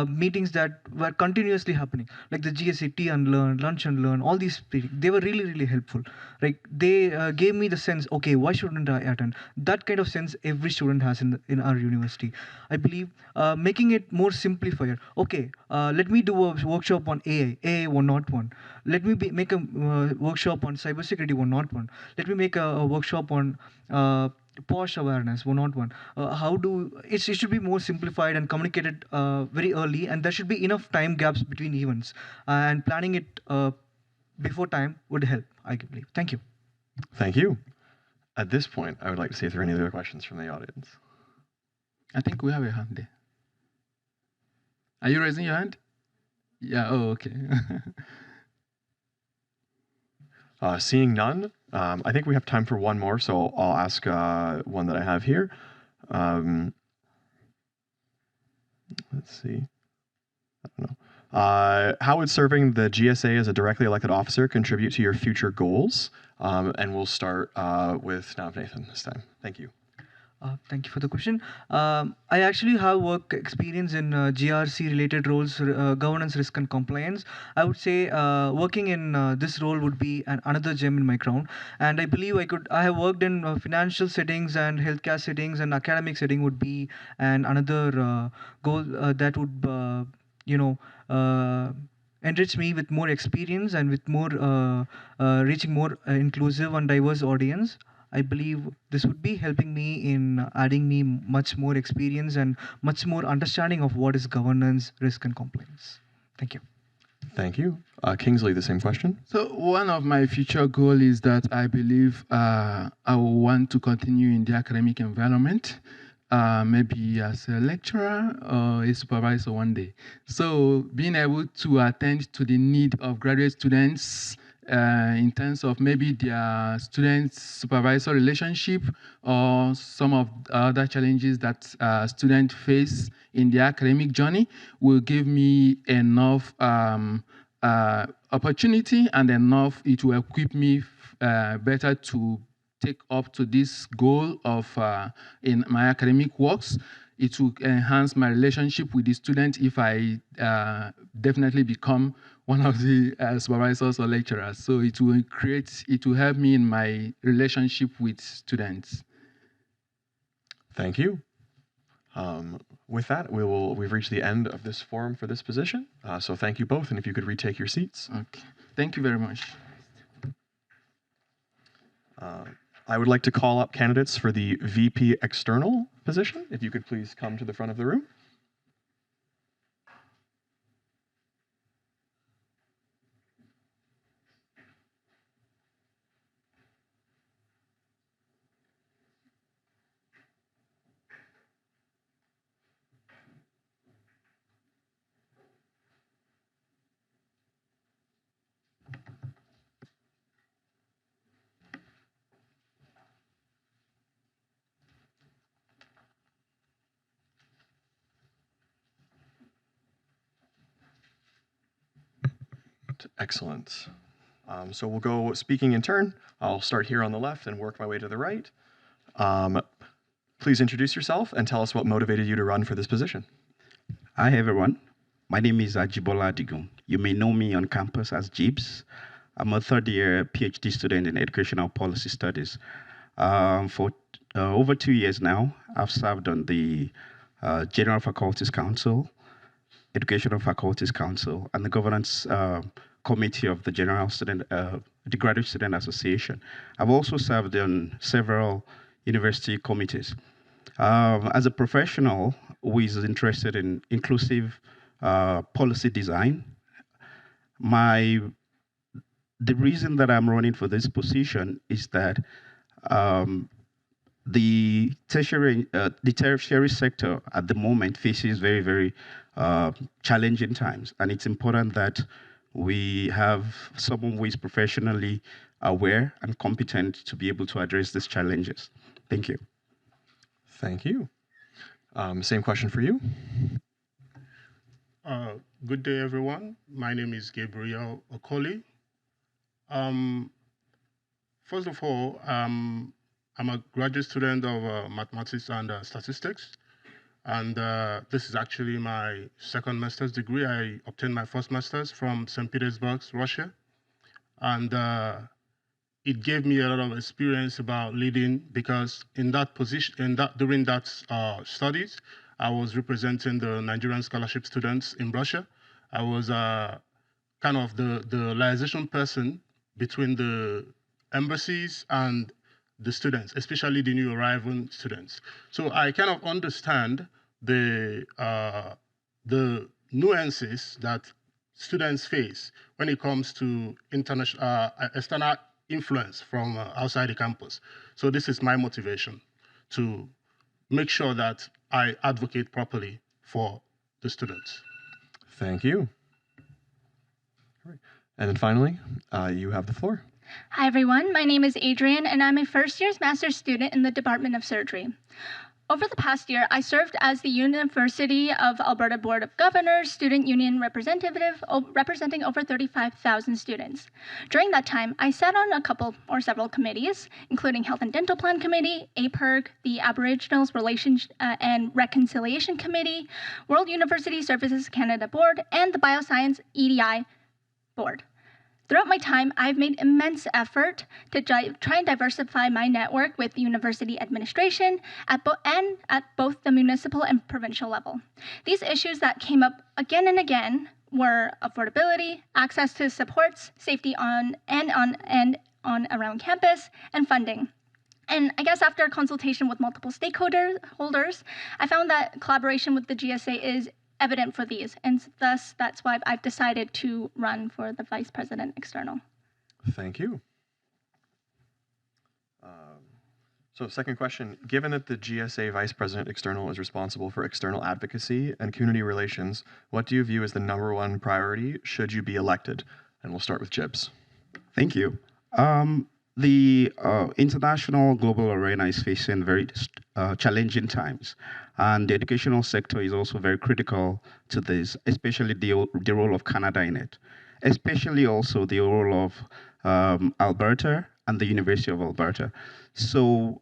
meetings that were continuously happening, like the GSA Tea and Learn, Lunch and Learn, all these, they were really, really helpful. Like they gave me the sense, okay, why shouldn't I attend? That kind of sense every student has in our university. I believe making it more simplifier. Okay, let me do a workshop on AA 101. Let me make a workshop on cybersecurity 101. Let me make a workshop on POSH awareness 101. It should be more simplified and communicated very early, and there should be enough time gaps between events, and planning it before time would help, I believe. Thank you. Thank you. At this point, I would like to see if there are any other questions from the audience. I think we have a hand there. Are you raising your hand? Yeah, oh, okay. Seeing none, I think we have time for one more, so I'll ask one that I have here. Let's see. I don't know. How would serving the GSA as a directly elected officer contribute to your future goals? And we'll start with now Nathan this time. Thank you. Thank you for the question. I actually have work experience in GRC related roles, governance, risk, and compliance. I would say working in this role would be another gem in my crown. And I believe I have worked in financial settings and healthcare settings, and academic setting would be another goal that would, you know, enrich me with more experience and with more reaching more inclusive and diverse audience. I believe this would be helping me in adding me much more experience and much more understanding of what is governance, risk, and compliance. Thank you. Thank you. Kingsley, the same question. So one of my future goals is that I believe I will want to continue in the academic environment, maybe as a lecturer or a supervisor one day. So being able to attend to the need of graduate students in terms of maybe their student-supervisor relationship or some of the other challenges that students face in their academic journey will give me enough opportunity and enough, it will equip me better to take up to this goal of in my academic works. It will enhance my relationship with the student if I definitely become one of the supervisors or lecturers. So it will help me in my relationship with students. Thank you. With that, we've reached the end of this forum for this position. So thank you both, and if you could retake your seats. Okay. Thank you very much. I would like to call up candidates for the VP External position. If you could please come to the front of the room. Excellent. So we'll go speaking in turn. I'll start here on the left and work my way to the right. Please introduce yourself and tell us what motivated you to run for this position. Hi, everyone. My name is Ajibola Adigun. You may know me on campus as Jibs. I'm a third-year PhD student in Educational Policy Studies. For over 2 years now, I've served on the General Faculties Council, Educational Faculties Council, and the Governance Committee of the the Graduate Student Association. I've also served on several university committees. As a professional who is interested in inclusive policy design, the reason that I'm running for this position is that the tertiary sector at the moment faces very, very challenging times, and it's important that we have someone who is professionally aware and competent to be able to address these challenges. Thank you. Thank you. Same question for you. Good day, everyone. My name is Gabriel Okoli. First of all, I'm a graduate student of mathematics and statistics. And this is actually my second master's degree. I obtained my first master's from St. Petersburg, Russia. And it gave me a lot of experience about leading, because in that position, during that studies, I was representing the Nigerian scholarship students in Russia. I was kind of the liaison person between the embassies and the students, especially the new arrival students. So I kind of understand the nuances that students face when it comes to external influence from outside the campus. So this is my motivation, to make sure that I advocate properly for the students. Thank you. And then finally, you have the floor. Hi, everyone. My name is Adrian, and I'm a first-year master's student in the Department of Surgery. Over the past year, I served as the University of Alberta Board of Governors Student Union representative, representing over 35,000 students. During that time, I sat on several committees, including Health and Dental Plan Committee, APERG, the Aboriginals Relations and Reconciliation Committee, World University Services Canada Board, and the Bioscience EDI Board. Throughout my time, I've made immense effort to try and diversify my network with the university administration at both the municipal and provincial level. These issues that came up again and again were affordability, access to supports, safety on around campus, and funding. And I guess after a consultation with multiple stakeholders, I found that collaboration with the GSA is evident for these, and thus that's why I've decided to run for the Vice President External. Thank you. So second question, given that the GSA Vice President External is responsible for external advocacy and community relations, what do you view as the #1 priority should you be elected? And we'll start with Jibs. Thank you. The international global arena is facing very challenging times, and the educational sector is also very critical to this, especially the role of Canada in it, especially also the role of Alberta and the University of Alberta. So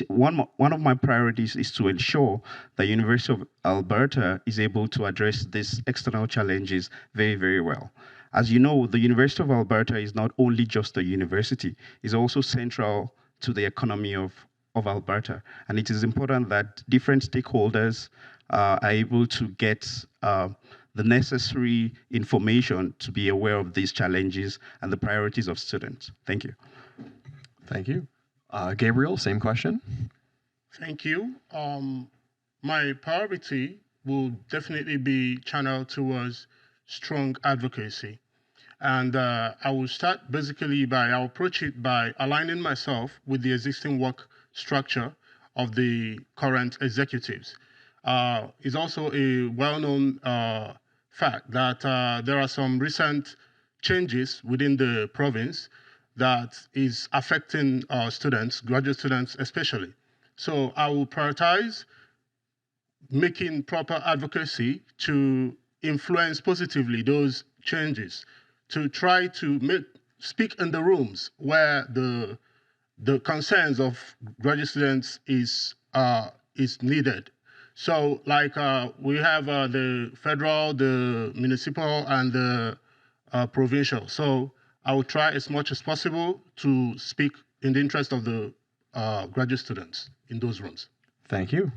one of my priorities is to ensure the University of Alberta is able to address these external challenges very, very well. As you know, the University of Alberta is not only just a university, it's also central to the economy of Alberta. And it is important that different stakeholders are able to get the necessary information to be aware of these challenges and the priorities of students. Thank you. Thank you. Gabriel, same question. Thank you. My priority will definitely be channeled towards strong advocacy. And I will start I'll approach it by aligning myself with the existing work structure of the current executives. It's also a well-known fact that there are some recent changes within the province that is affecting students, graduate students especially. So I will prioritize making proper advocacy to influence positively those changes, to try to speak in the rooms where the concerns of graduate students is needed. So like we have the federal, the municipal, and the provincial. So I will try as much as possible to speak in the interest of the graduate students in those rooms. Thank you.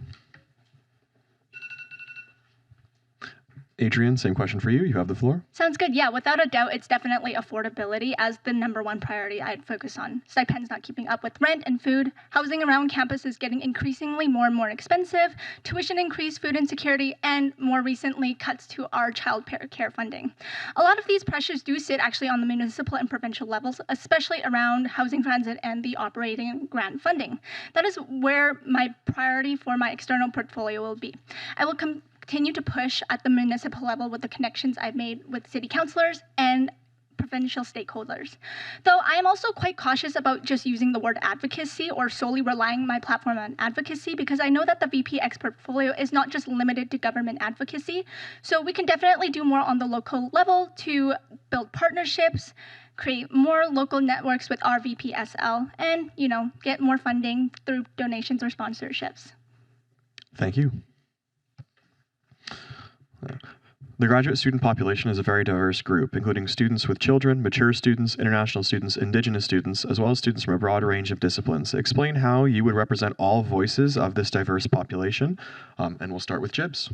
Adrian, same question for you. You have the floor. Sounds good. Yeah, without a doubt, it's definitely affordability as the #1 priority I'd focus on. Stipends not keeping up with rent and food. Housing around campus is getting increasingly more and more expensive. Tuition increase, food insecurity, and more recently, cuts to our child care funding. A lot of these pressures do sit actually on the municipal and provincial levels, especially around housing transit and the operating grant funding. That is where my priority for my external portfolio will be. I will continue to push at the municipal level with the connections I've made with city councillors and provincial stakeholders. Though I am also quite cautious about just using the word advocacy or solely relying my platform on advocacy, because I know that the VPX portfolio is not just limited to government advocacy. So we can definitely do more on the local level to build partnerships, create more local networks with our VPSL, and get more funding through donations or sponsorships. Thank you. The graduate student population is a very diverse group, including students with children, mature students, international students, Indigenous students, as well as students from a broad range of disciplines. Explain how you would represent all voices of this diverse population, and we'll start with Jibs.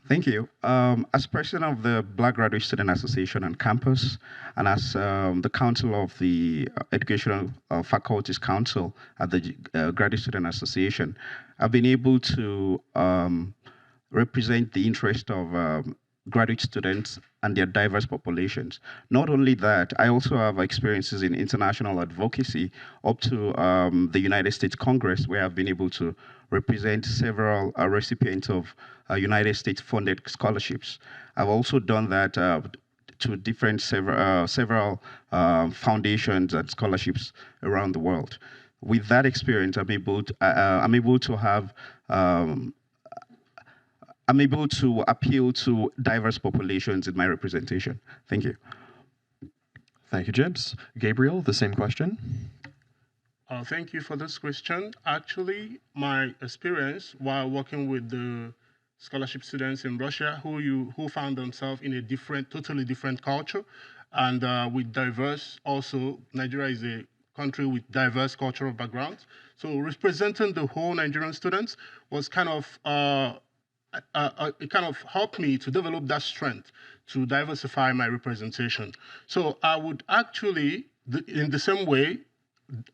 Thank you. As president of the Black Graduate Student Association on campus, and as the council of the Educational Faculties Council at the Graduate Student Association, I've been able to represent the interest of graduate students and their diverse populations. Not only that, I also have experiences in international advocacy up to the United States Congress, where I've been able to represent several recipients of United States funded scholarships. I've also done that to several foundations and scholarships around the world. with that experience, I'm able to appeal to diverse populations in my representation. Thank you. Thank you, Jibs. Gabriel, the same question. Thank you for this question. Actually, my experience while working with the scholarship students in Russia who found themselves in a totally different culture, and with diverse, also Nigeria is a country with diverse cultural backgrounds. So representing the whole Nigerian students was kind of it kind of helped me to develop that strength to diversify my representation. So I would actually, in the same way,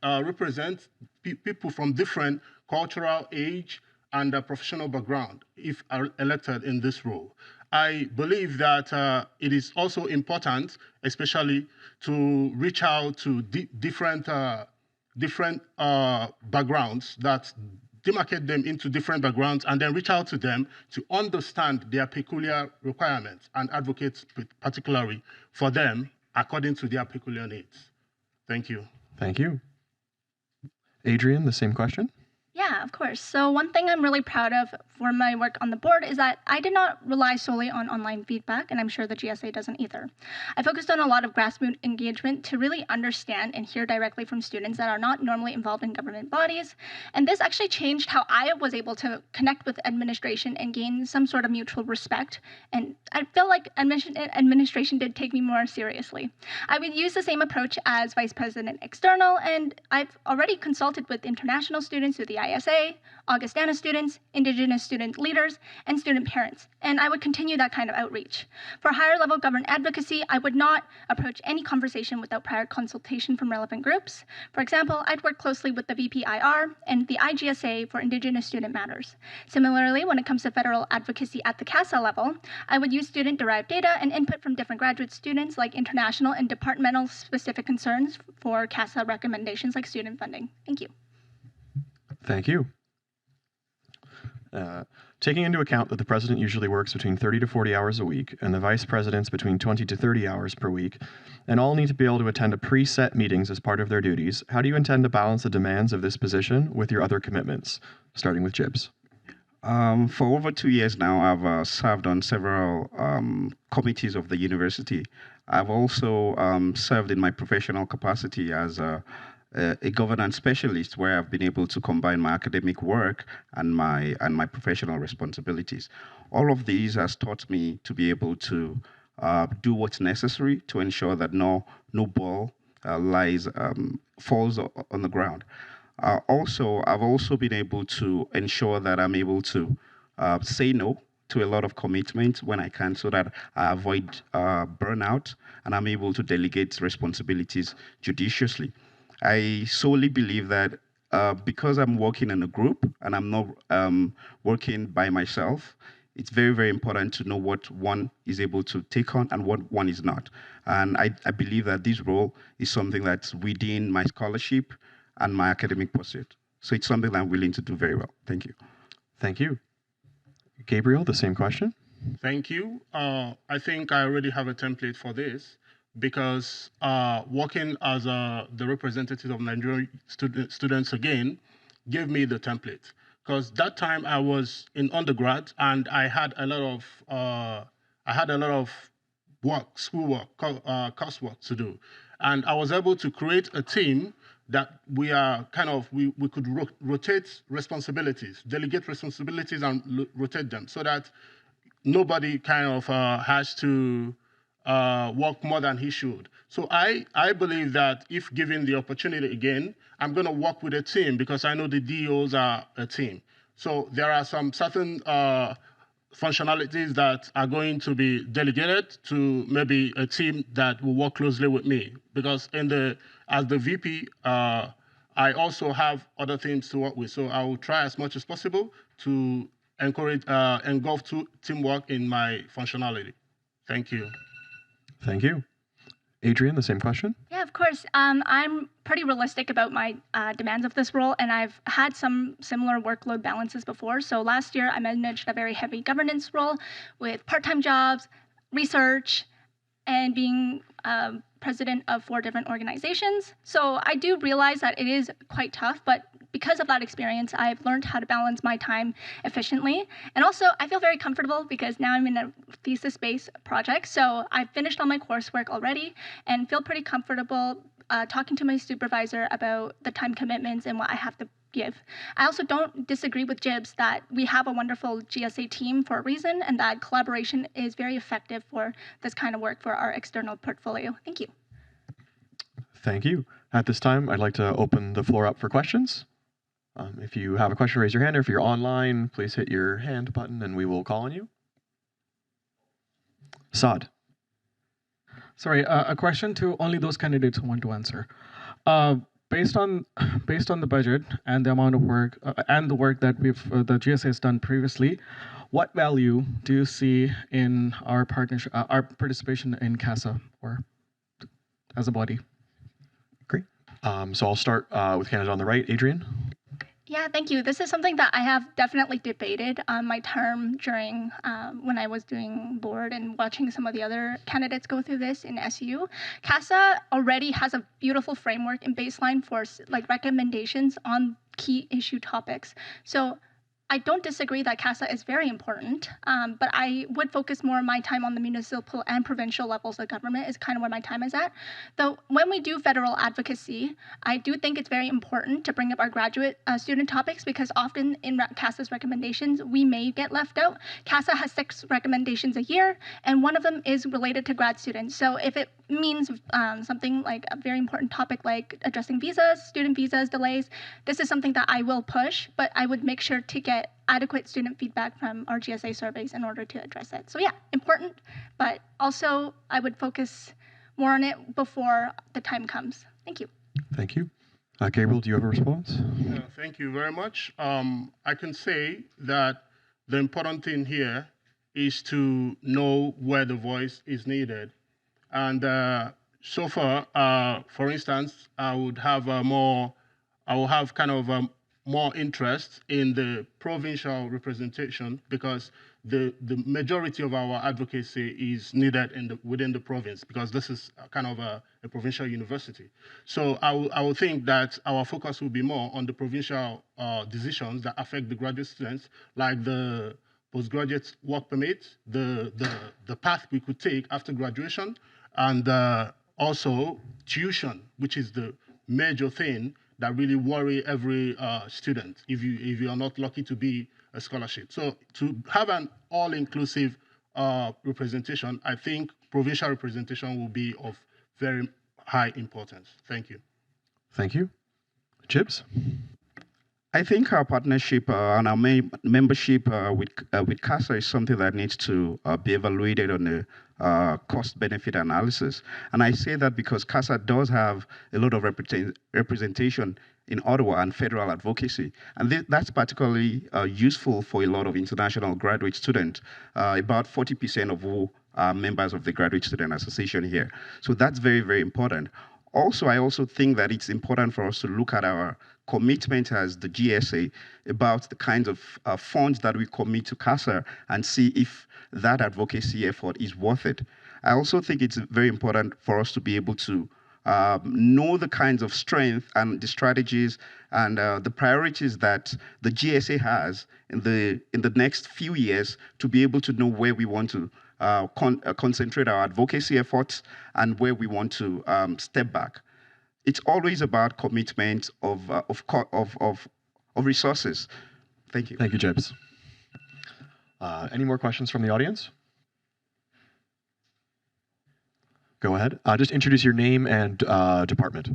represent people from different cultural, age, and professional background if are elected in this role. I believe that it is also important, especially to reach out to different backgrounds, that demarcate them into different backgrounds and then reach out to them to understand their peculiar requirements and advocate particularly for them according to their peculiar needs. Thank you. Thank you. Adrian, the same question. Yeah, of course. So one thing I'm really proud of for my work on the board is that I did not rely solely on online feedback, and I'm sure the GSA doesn't either. I focused on a lot of grassroots engagement to really understand and hear directly from students that are not normally involved in government bodies, and this actually changed how I was able to connect with administration and gain some sort of mutual respect, and I feel like administration did take me more seriously. I would use the same approach as Vice President External, and I've already consulted with international students through the ISA, Augustana students, Indigenous student leaders, and student parents, and I would continue that kind of outreach. For higher level government advocacy, I would not approach any conversation without prior consultation from relevant groups. For example, I'd work closely with the VPIR and the IGSA for Indigenous student matters. Similarly, when it comes to federal advocacy at the CASA level, I would use student-derived data and input from different graduate students like international and departmental specific concerns for CASA recommendations like student funding. Thank you. Thank you. Taking into account that the president usually works between 30 to 40 hours a week and the vice presidents between 20 to 30 hours per week, and all need to be able to attend a preset meetings as part of their duties, how do you intend to balance the demands of this position with your other commitments, starting with Jibs? For over 2 years now, I've served on several committees of the university. I've also served in my professional capacity as a governance specialist, where I've been able to combine my academic work and my professional responsibilities. All of these has taught me to be able to do what's necessary to ensure that no ball falls on the ground. I've also been able to ensure that I'm able to say no to a lot of commitments when I can, so that I avoid burnout, and I'm able to delegate responsibilities judiciously. I solely believe that because I'm working in a group and I'm not working by myself, it's very, very important to know what one is able to take on and what one is not. And I believe that this role is something that's within my scholarship and my academic pursuit. So it's something that I'm willing to do very well. Thank you. Thank you. Gabriel, the same question. Thank you. I think I already have a template for this, because working as the representative of Nigerian students again gave me the template. Because that time I was in undergrad and I had a lot of work, schoolwork, coursework to do, and I was able to create a team that we could rotate responsibilities, delegate responsibilities, and rotate them, so that nobody kind of has to work more than he should. So I believe that if given the opportunity again, I'm going to work with a team, because I know the DOs are a team. So there are some certain functionalities that are going to be delegated to maybe a team that will work closely with me, because as the VP, I also have other things to work with. So I will try as much as possible to encourage engulf teamwork in my functionality. Thank you. Thank you. Adrian, the same question. Yeah, of course. I'm pretty realistic about my demands of this role, and I've had some similar workload balances before. So last year, I managed a very heavy governance role with part-time jobs, research, and being president of 4 different organizations. So I do realize that it is quite tough, but because of that experience, I've learned how to balance my time efficiently. And also, I feel very comfortable because now I'm in a thesis-based project. So I've finished all my coursework already and feel pretty comfortable talking to my supervisor about the time commitments and what I have to give. I also don't disagree with Jibs that we have a wonderful GSA team for a reason and that collaboration is very effective for this kind of work for our external portfolio. Thank you. Thank you. At this time, I'd like to open the floor up for questions. If you have a question, raise your hand, or if you're online, please hit your hand button and we will call on you. Saad. Sorry, a question to only those candidates who want to answer. Based on the budget and the amount of work and the work that the GSA has done previously, what value do you see in our partnership, our participation in CASA, or as a body? Great. So I'll start with candidate on the right, Adrian. Yeah, thank you. This is something that I have definitely debated on my term during when I was doing board and watching some of the other candidates go through this in SU. CASA already has a beautiful framework and baseline for like recommendations on key issue topics. So I don't disagree that CASA is very important, but I would focus more of my time on the municipal and provincial levels of government is kind of where my time is at. Though when we do federal advocacy, I do think it's very important to bring up our graduate student topics because often in CASA's recommendations, we may get left out. CASA has 6 recommendations a year, and one of them is related to grad students. So if it means something like a very important topic like addressing visas, student visas, delays, this is something that I will push, but I would make sure to get adequate student feedback from our GSA surveys in order to address it. So yeah, important, but also I would focus more on it before the time comes. Thank you. Thank you. Gabriel, do you have a response? Thank you very much. I can say that the important thing here is to know where the voice is needed. And so far, for instance, I will have kind of more interest in the provincial representation because the majority of our advocacy is needed within the province because this is kind of a provincial university. So I will think that our focus will be more on the provincial decisions that affect the graduate students, like the postgraduate work permit, the path we could take after graduation, and also tuition, which is the major thing that really worry every student if you are not lucky to be a scholarship. So to have an all-inclusive representation, I think provincial representation will be of very high importance. Thank you. Thank you. Jibs? I think our partnership and our membership with CASA is something that needs to be evaluated on a cost-benefit analysis. And I say that because CASA does have a lot of representation in Ottawa and federal advocacy. And that's particularly useful for a lot of international graduate students, about 40% of who are members of the Graduate Student Association here. So that's very, very important. Also, I also think that it's important for us to look at our commitment as the GSA about the kinds of funds that we commit to CASA and see if that advocacy effort is worth it. I also think it's very important for us to be able to know the kinds of strength and the strategies and the priorities that the GSA has in the next few years to be able to know where we want to concentrate our advocacy efforts and where we want to step back. It's always about commitment of resources. Thank you. Thank you, Jibs. Any more questions from the audience? Go ahead. Just introduce your name and department.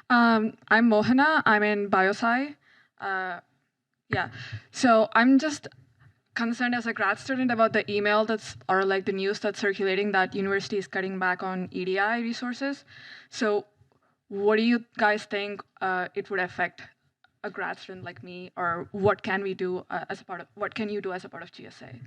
I'm Mohana. I'm in Biosci. Yeah. So I'm just concerned as a grad student about the email or like the news that's circulating that university is cutting back on EDI resources. So what do you guys think it would affect a grad student like me, or what can we do what can you do as a part of GSA?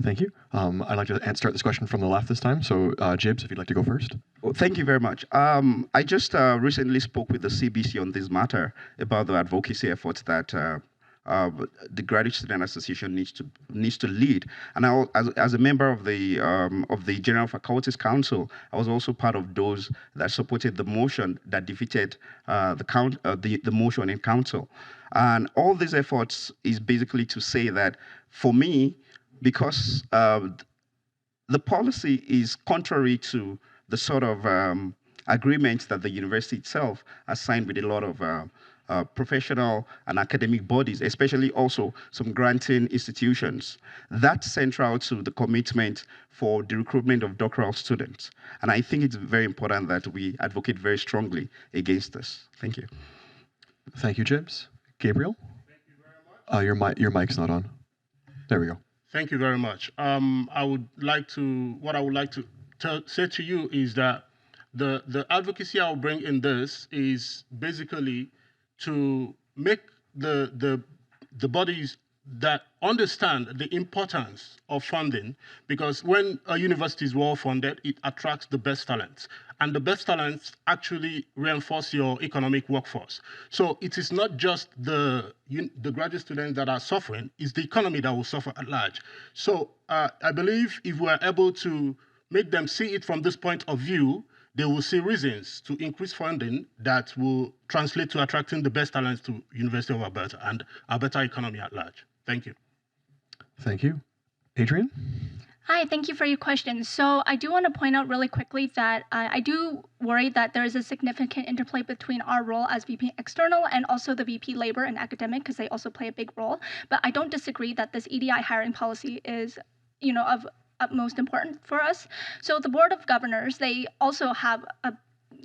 Thank you. I'd like to start this question from the left this time. So Jibs, if you'd like to go first. Well, thank you very much. I just recently spoke with the CBC on this matter about the advocacy efforts that the Graduate Student Association needs to lead. And as a member of the General Faculties Council, I was also part of those that supported the motion that defeated the motion in council. And all these efforts is basically to say that for me, because the policy is contrary to the sort of agreements that the university itself has signed with a lot of professional and academic bodies, especially also some granting institutions. That's central to the commitment for the recruitment of doctoral students. And I think it's very important that we advocate very strongly against this. Thank you. Thank you, Jibs. Gabriel? Thank you very much. Your mic's not on. There we go. Thank you very much. What I would like to say to you is that the advocacy I'll bring in this is basically to make the bodies that understand the importance of funding, because when a university is well funded, it attracts the best talents. And the best talents actually reinforce your economic workforce. So it is not just the graduate students that are suffering, it's the economy that will suffer at large. So I believe if we are able to make them see it from this point of view, they will see reasons to increase funding that will translate to attracting the best talents to University of Alberta and Alberta economy at large. Thank you. Thank you. Adrian? Hi, thank you for your question. So I do want to point out really quickly that I do worry that there is a significant interplay between our role as VP External and also the VP Labor and Academic, because they also play a big role. But I don't disagree that this EDI hiring policy is, of utmost importance for us. So the Board of Governors, they also have a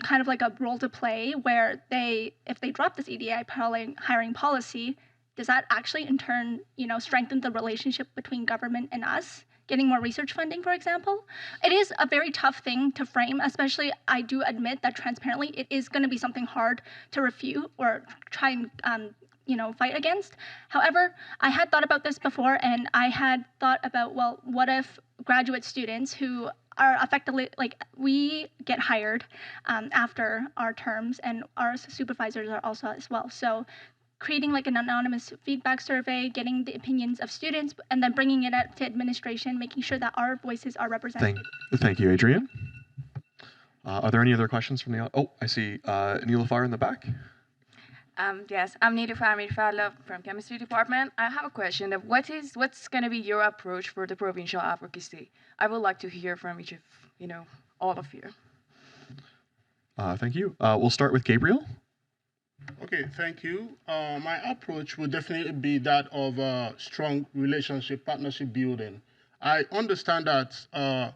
kind of like a role to play where if they drop this EDI hiring policy, does that actually in turn, strengthen the relationship between government and us? Getting more research funding, for example. It is a very tough thing to frame, especially I do admit that transparently it is going to be something hard to refute or try and fight against. However, I had thought about this before, and I had thought about, well, what if graduate students who are effectively, we get hired after our terms, and our supervisors are also as well. So creating an anonymous feedback survey, getting the opinions of students, and then bringing it up to administration, making sure that our voices are represented. Thank you, Adrian. Are there any other questions from the audience? Oh, I see Nilafar in the back. Yes, I'm Nilafar Mirfalov from Chemistry Department. I have a question of what's going to be your approach for the provincial advocacy? I would like to hear from each of, all of you. Thank you. We'll start with Gabriel. Okay, thank you. My approach would definitely be that of strong partnership building. I understand that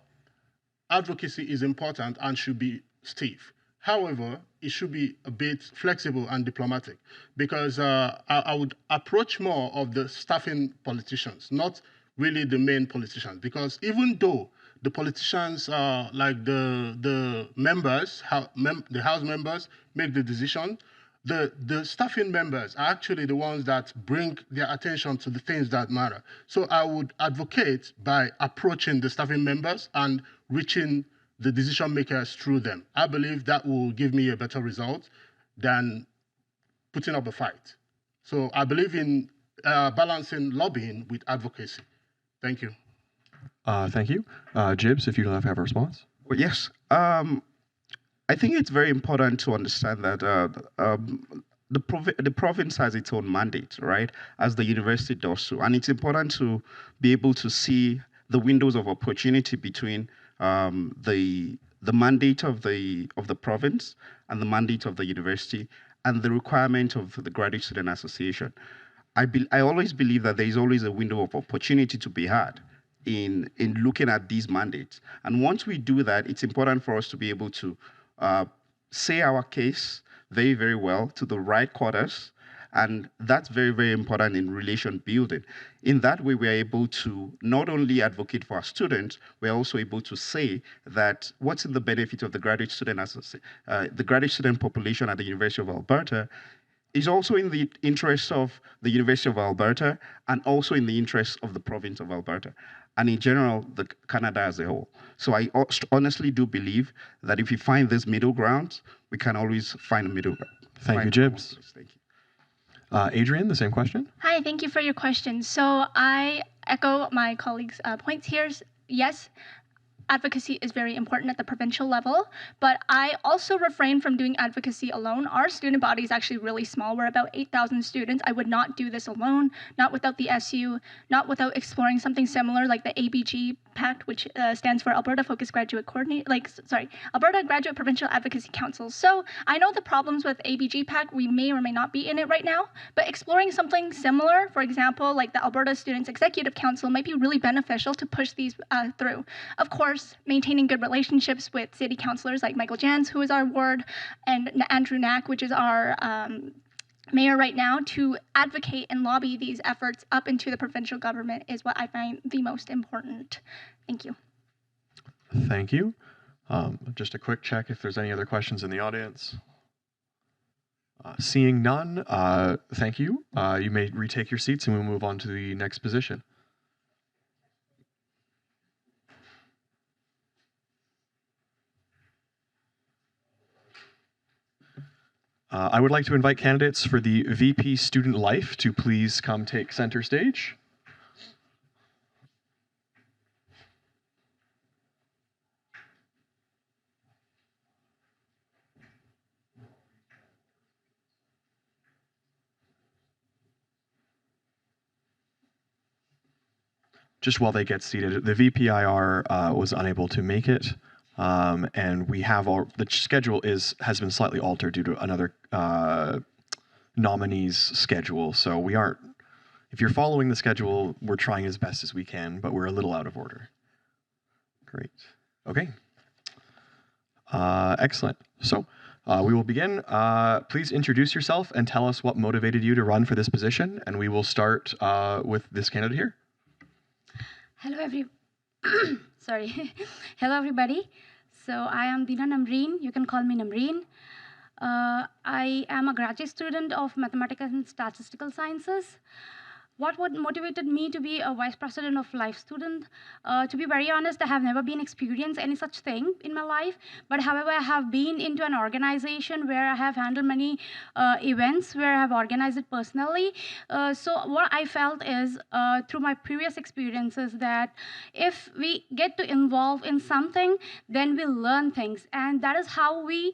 advocacy is important and should be stiff. However, it should be a bit flexible and diplomatic, because I would approach more of the staffing politicians, not really the main politicians, because even though the politicians, like the members, the House members make the decision, the staffing members are actually the ones that bring their attention to the things that matter. So I would advocate by approaching the staffing members and reaching the decision makers through them. I believe that will give me a better result than putting up a fight. So I believe in balancing lobbying with advocacy. Thank you. Thank you. Jibs, if you don't have a response. Well, yes. I think it's very important to understand that the province has its own mandate, right, as the university does so. And it's important to be able to see the windows of opportunity between the mandate of the province and the mandate of the university and the requirement of the Graduate Student Association. I always believe that there is always a window of opportunity to be had in looking at these mandates. And once we do that, it's important for us to be able to say our case very, very well to the right quarters. And that's very, very important in relation building. In that way, we're able to not only advocate for our students, we're also able to say that what's in the benefit of the graduate student population at the University of Alberta is also in the interest of the University of Alberta and also in the interest of the province of Alberta, and in general, Canada as a whole. So I honestly do believe that if we find this middle ground, we can always find a middle ground. Thank you, Jibs. Thank you. Adrian, the same question. Hi, thank you for your question. So I echo my colleagues' points here. Yes, advocacy is very important at the provincial level, but I also refrain from doing advocacy alone. Our student body is actually really small. We're about 8,000 students. I would not do this alone, not without the SU, not without exploring something similar like the ABG Pact, which stands for Alberta Focused Graduate Coordinate, Alberta Graduate Provincial Advocacy Council. So I know the problems with ABG Pact. We may or may not be in it right now, but exploring something similar, for example, like the Alberta Students Executive Council, might be really beneficial to push these through. Of course, maintaining good relationships with city councillors like Michael Jans, who is our ward, and Andrew Knack, which is our mayor right now, to advocate and lobby these efforts up into the provincial government is what I find the most important. Thank you. Thank you. Just a quick check if there's any other questions in the audience. Seeing none, thank you. You may retake your seats and we'll move on to the next position. I would like to invite candidates for the VP Student Life to please come take center stage. Just while they get seated, the VPIR was unable to make it. And we have the schedule has been slightly altered due to another nominee's schedule. So we aren't, if you're following the schedule, we're trying as best as we can, but we're a little out of order. Great. Okay. Excellent. So we will begin. Please introduce yourself and tell us what motivated you to run for this position. And we will start with this candidate here. Hello, Hello, everybody. So I am Dina Namreen. You can call me Namreen. I am a graduate student of Mathematics and Statistical Sciences. What motivated me to be a vice president of life student? To be very honest, I have never been experienced any such thing in my life. But however, I have been into an organization where I have handled many events where I have organized it personally. So what I felt is through my previous experiences that if we get to involve in something, then we learn things. And that is how we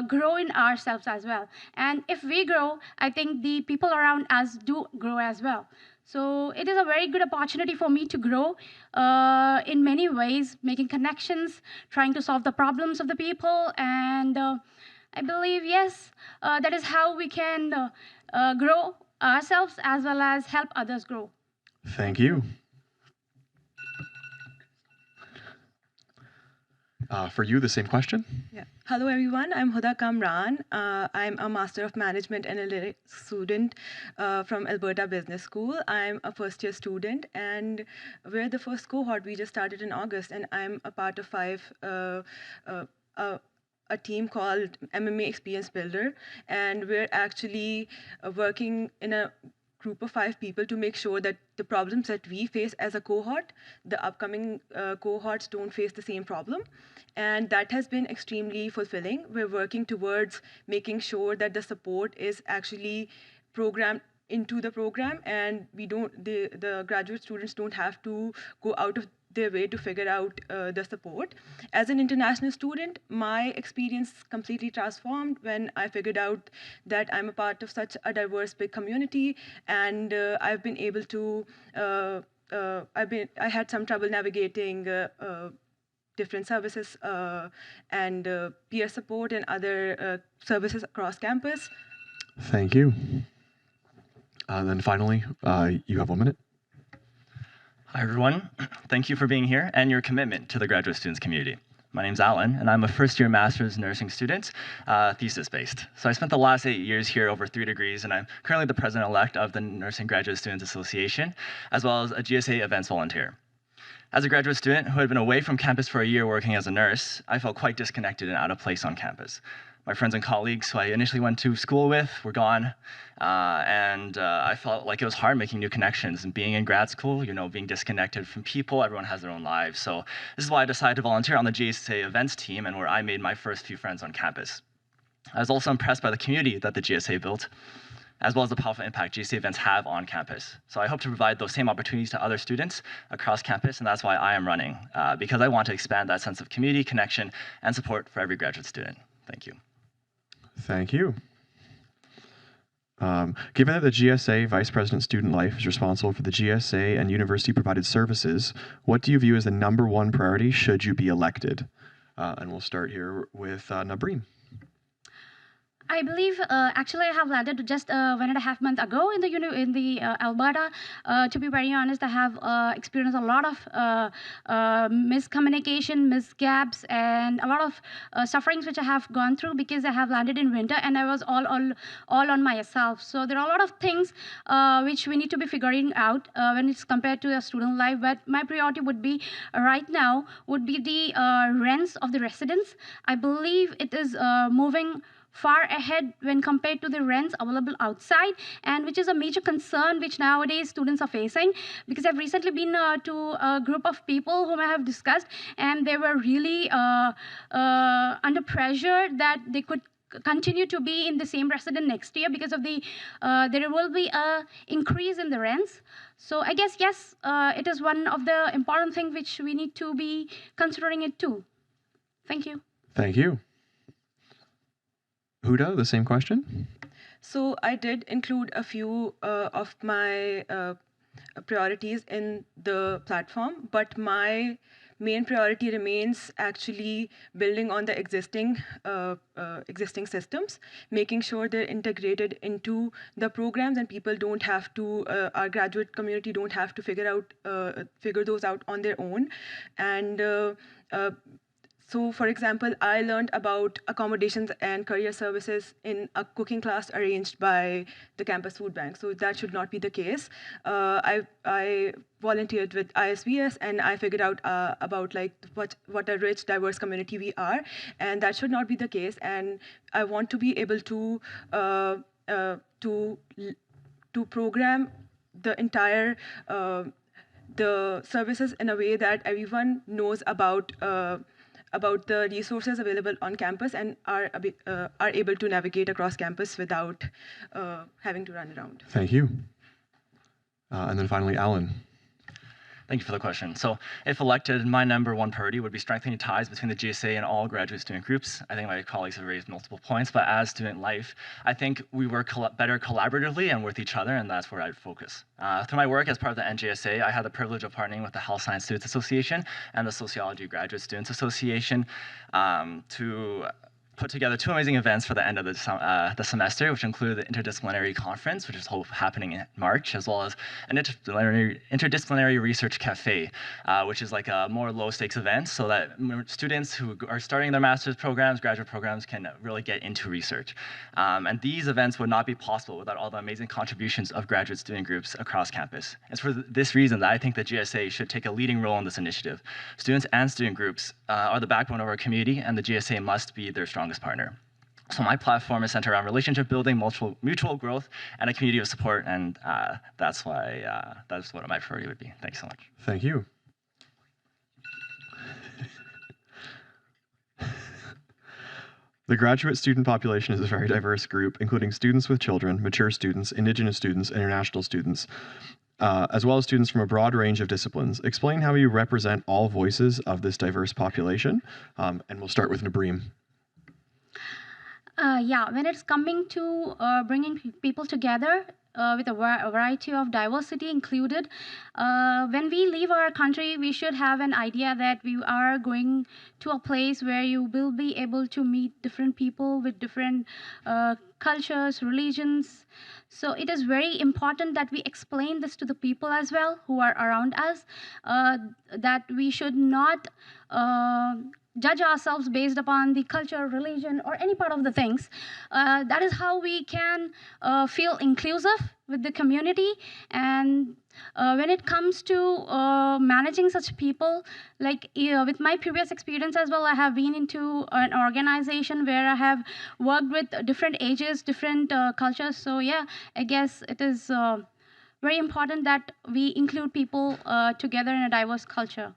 grow in ourselves as well. And if we grow, I think the people around us do grow as well. So it is a very good opportunity for me to grow in many ways, making connections, trying to solve the problems of the people. And I believe, yes, that is how we can grow ourselves as well as help others grow. Thank you. For you, the same question. Yeah. Hello, everyone. I'm Huda Kamran. I'm a Master of Management Analytics student from Alberta Business School. I'm a first-year student, and we're the first cohort. We just started in August, and I'm a part of a team called MMA Experience Builder, and we're actually working in a group of 5 people to make sure that the problems that we face as a cohort, the upcoming cohorts don't face the same problem. And that has been extremely fulfilling. We're working towards making sure that the support is actually programmed into the program, and the graduate students don't have to go out of their way to figure out the support. As an international student, my experience completely transformed when I figured out that I'm a part of such a diverse, big community, and I've been able to, I had some trouble navigating different services and peer support and other services across campus. Thank you. Then finally, you have 1 minute. Hi, everyone. Thank you for being here and your commitment to the graduate students community. My name's Alan, and I'm a first-year master's nursing student, thesis-based. So I spent the last 8 years here, over 3 degrees, and I'm currently the president-elect of the Nursing Graduate Students Association, as well as a GSA events volunteer. As a graduate student who had been away from campus for a year working as a nurse, I felt quite disconnected and out of place on campus. My friends and colleagues who I initially went to school with were gone, and I felt like it was hard making new connections. And being in grad school, being disconnected from people, everyone has their own lives. So this is why I decided to volunteer on the GSA events team, and where I made my first few friends on campus. I was also impressed by the community that the GSA built. as well as the powerful impact GSA events have on campus. So I hope to provide those same opportunities to other students across campus, and that's why I am running, because I want to expand that sense of community, connection, and support for every graduate student. Thank you. Thank you. Given that the GSA Vice President Student Life is responsible for the GSA and university-provided services, what do you view as the #1 priority should you be elected? And we'll start here with Nabreen. I believe actually I have landed just 1.5 months ago in the Alberta. To be very honest, I have experienced a lot of miscommunication, misgaps, and a lot of sufferings which I have gone through because I have landed in winter and I was all on myself. So there are a lot of things which we need to be figuring out when it's compared to a student life. But my priority would be right now would be the rents of the residents. I believe it is moving far ahead when compared to the rents available outside, and which is a major concern which nowadays students are facing, because I've recently been to a group of people whom I have discussed, and they were really under pressure that they could continue to be in the same resident next year because of the there will be a increase in the rents. So I guess yes, it is one of the important things which we need to be considering it too. Thank you. Thank you. Huda, the same question? So I did include a few of my priorities in the platform, but my main priority remains actually building on the existing systems, making sure they're integrated into the programs and people don't have to, our graduate community don't have to figure those out on their own. And so, for example, I learned about accommodations and career services in a cooking class arranged by the campus food bank. So that should not be the case. I volunteered with ISVS and I figured out about like what a rich, diverse community we are, and that should not be the case. And I want to be able to program the entire the services in a way that everyone knows about the resources available on campus and are able to navigate across campus without having to run around. Thank you. And then finally, Alan. Thank you for the question. So if elected, my #1 priority would be strengthening ties between the GSA and all graduate student groups. I think my colleagues have raised multiple points, but as student life, I think we work better collaboratively and with each other, and that's where I'd focus. Through my work as part of the NGSA, I had the privilege of partnering with the Health Science Students Association and the Sociology Graduate Students Association to put together 2 amazing events for the end of the semester, which include the Interdisciplinary Conference, which is happening in March, as well as an interdisciplinary research cafe, which is like a more low-stakes event so that students who are starting their master's programs, graduate programs, can really get into research. And these events would not be possible without all the amazing contributions of graduate student groups across campus. It's for this reason that I think the GSA should take a leading role in this initiative. Students and student groups are the backbone of our community, and the GSA must be their strongest partner. So my platform is centered around relationship building, mutual growth, and a community of support, and that's what my priority would be. Thanks so much. Thank you. The graduate student population is a very diverse group, including students with children, mature students, Indigenous students, international students, as well as students from a broad range of disciplines. Explain how you represent all voices of this diverse population, and we'll start with Nabreen. Yeah, when it's coming to bringing people together with a variety of diversity included, when we leave our country, we should have an idea that we are going to a place where you will be able to meet different people with different cultures, religions. So it is very important that we explain this to the people as well who are around us, that we should not judge ourselves based upon the culture, religion, or any part of the things. That is how we can feel inclusive with the community. And when it comes to managing such people, like with my previous experience as well, I have been into an organization where I have worked with different ages, different cultures. So yeah, I guess it is very important that we include people together in a diverse culture.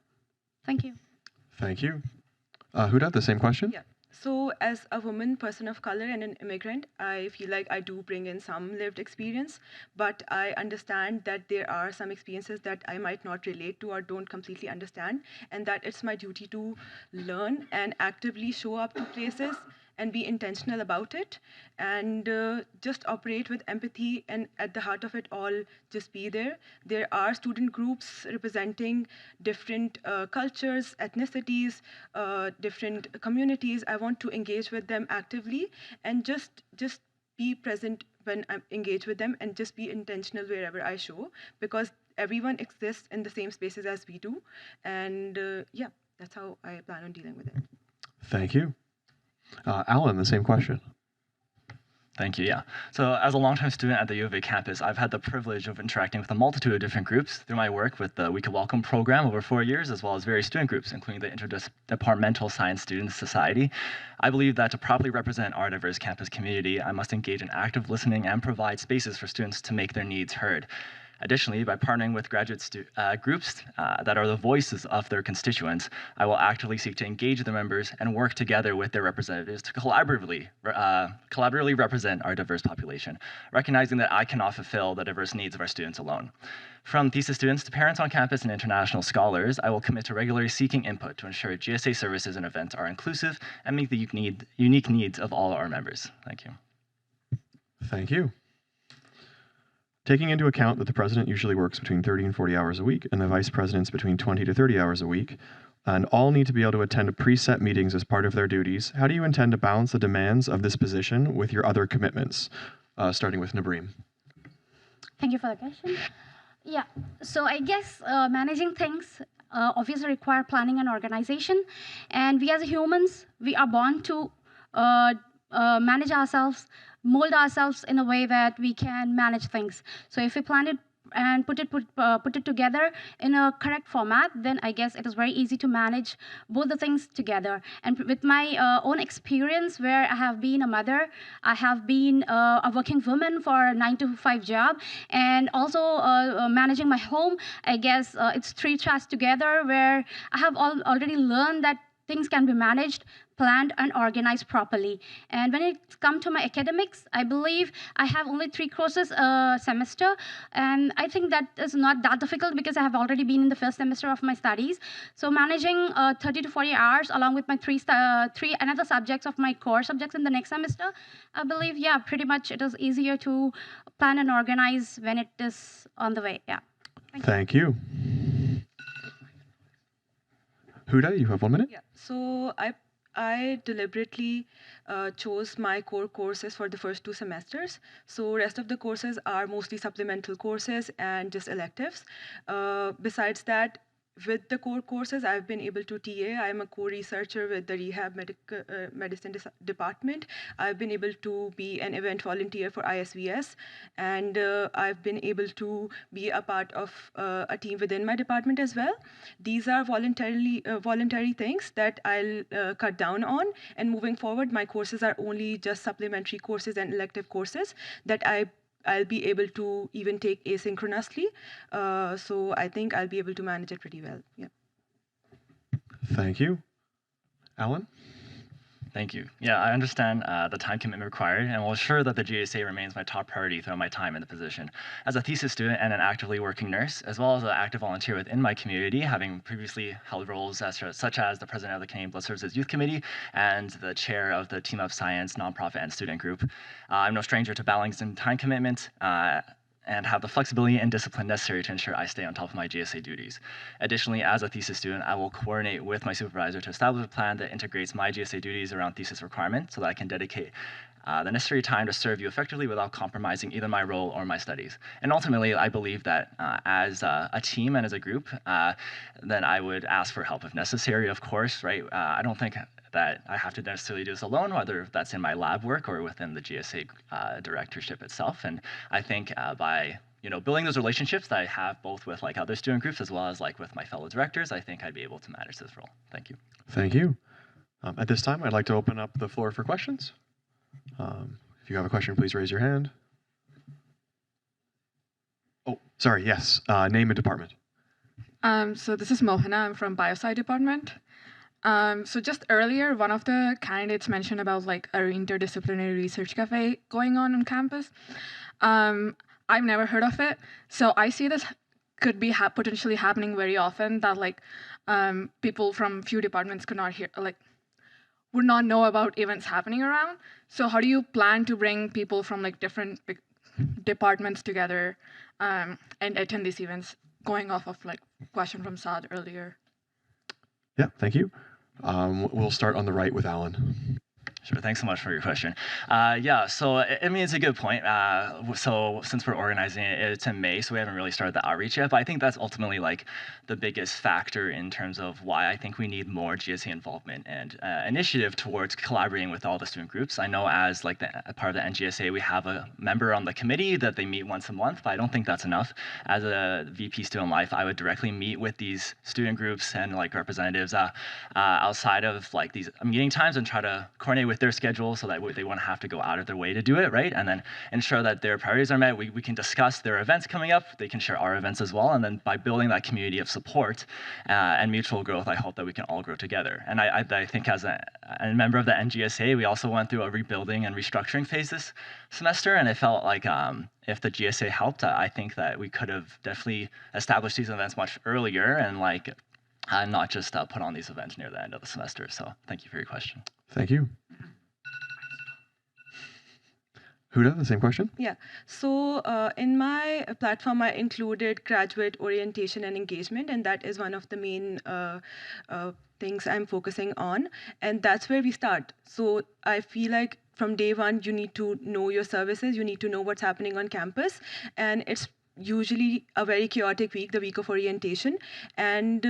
Thank you. Thank you. Huda, the same question? Yeah. So, as a woman, person of color, and an immigrant, I feel like I do bring in some lived experience, but I understand that there are some experiences that I might not relate to or don't completely understand, and that it's my duty to learn and actively show up to places and be intentional about it, and just operate with empathy, and at the heart of it all, just be there. There are student groups representing different cultures, ethnicities, different communities. I want to engage with them actively and just be present when I engage with them, and just be intentional wherever I show, because everyone exists in the same spaces as we do. And yeah, that's how I plan on dealing with it. Thank you. Alan, the same question. Thank you, yeah. So as a longtime student at the U of A campus, I've had the privilege of interacting with a multitude of different groups through my work with the We Could Welcome program over 4 years, as well as various student groups, including the Interdepartmental Science Students Society. I believe that to properly represent our diverse campus community, I must engage in active listening and provide spaces for students to make their needs heard. Additionally, by partnering with graduate groups that are the voices of their constituents, I will actively seek to engage their members and work together with their representatives to collaboratively represent our diverse population, recognizing that I cannot fulfill the diverse needs of our students alone. From thesis students to parents on campus and international scholars, I will commit to regularly seeking input to ensure GSA services and events are inclusive and meet the unique needs of all our members. Thank you. Thank you. Taking into account that the president usually works between 30 and 40 hours a week, and the vice presidents between 20 to 30 hours a week, and all need to be able to attend preset meetings as part of their duties, how do you intend to balance the demands of this position with your other commitments? Starting with Nabreem. Thank you for the question. Yeah, so I guess managing things obviously require planning and organization. And we as humans, we are born to manage ourselves, mold ourselves in a way that we can manage things. So if we plan it and put it together in a correct format, then I guess it is very easy to manage both the things together. And with my own experience, where I have been a mother, I have been a working woman for a 9-to-5 job, and also managing my home, I guess it's three tracks together, where I have already learned that things can be managed, planned, and organized properly. And when it comes to my academics, I believe I have only 3 courses a semester, and I think that is not that difficult because I have already been in the first semester of my studies. So managing 30 to 40 hours along with my three another subjects of my core subjects in the next semester, I believe, yeah, pretty much it is easier to plan and organize when it is on the way. Yeah. Thank you. Huda, you have 1 minute. Yeah. So I deliberately chose my core courses for the first 2 semesters. So rest of the courses are mostly supplemental courses and just electives. Besides that, with the core courses, I've been able to TA. I'm a co-researcher with the Rehab Medicine Department. I've been able to be an event volunteer for ISVS, and I've been able to be a part of a team within my department as well. These are voluntary things that I'll cut down on, and moving forward, my courses are only just supplementary courses and elective courses that I'll be able to even take asynchronously. So I think I'll be able to manage it pretty well. Yeah. Thank you. Alan? Thank you. Yeah, I understand the time commitment required, and will ensure that the GSA remains my top priority throughout my time in the position. As a thesis student and an actively working nurse, as well as an active volunteer within my community, having previously held roles such as the president of the Canadian Blood Services Youth Committee and the chair of the Team of Science nonprofit and student group, I'm no stranger to balancing time commitment and have the flexibility and discipline necessary to ensure I stay on top of my GSA duties. Additionally, as a thesis student, I will coordinate with my supervisor to establish a plan that integrates my GSA duties around thesis requirements so that I can dedicate the necessary time to serve you effectively without compromising either my role or my studies. And ultimately, I believe that as a team and as a group, then I would ask for help if necessary, of course, right? I don't think that I have to necessarily do this alone, whether that's in my lab work or within the GSA directorship itself. And I think by building those relationships that I have both with other student groups as well as with my fellow directors, I think I'd be able to manage this role. Thank you. Thank you. At this time, I'd like to open up the floor for questions. If you have a question, please raise your hand. Oh, sorry, yes. Name and department. So this is Mohana. I'm from Biosci department. So just earlier, one of the candidates mentioned about like our interdisciplinary research cafe going on campus. I've never heard of it, so I see this could be potentially happening very often. That like people from few departments could not hear, like, would not know about events happening around. So how do you plan to bring people from like different departments together and attend these events? Going off of like question from Saad earlier. Yeah, thank you. We'll start on the right with Alan. Sure. Thanks so much for your question. Yeah, so I mean, it's a good point. So since we're organizing it, it's in May, so we haven't really started the outreach yet. But I think that's ultimately like the biggest factor in terms of why I think we need more GSA involvement and initiative towards collaborating with all the student groups. I know as like part of the NGSA, we have a member on the committee that they meet once a month, but I don't think that's enough. As a VP Student Life, I would directly meet with these student groups and like representatives outside of like these meeting times and try to coordinate with their schedule so that they won't have to go out of their way to do it, right? And then ensure that their priorities are met. We can discuss their events coming up. They can share our events as well. And then by building that community of support and mutual growth, I hope that we can all grow together. And I think as a member of the NGSA, we also went through a rebuilding and restructuring phase this semester. And it felt like if the GSA helped, I think that we could have definitely established these events much earlier and like not just put on these events near the end of the semester. So thank you for your question. Thank you. Huda, the same question? Yeah. So in my platform, I included graduate orientation and engagement, and that is one of the main things I'm focusing on. And that's where we start. So I feel like from day one, you need to know your services, you need to know what's happening on campus, and it's usually a very chaotic week, the week of orientation, and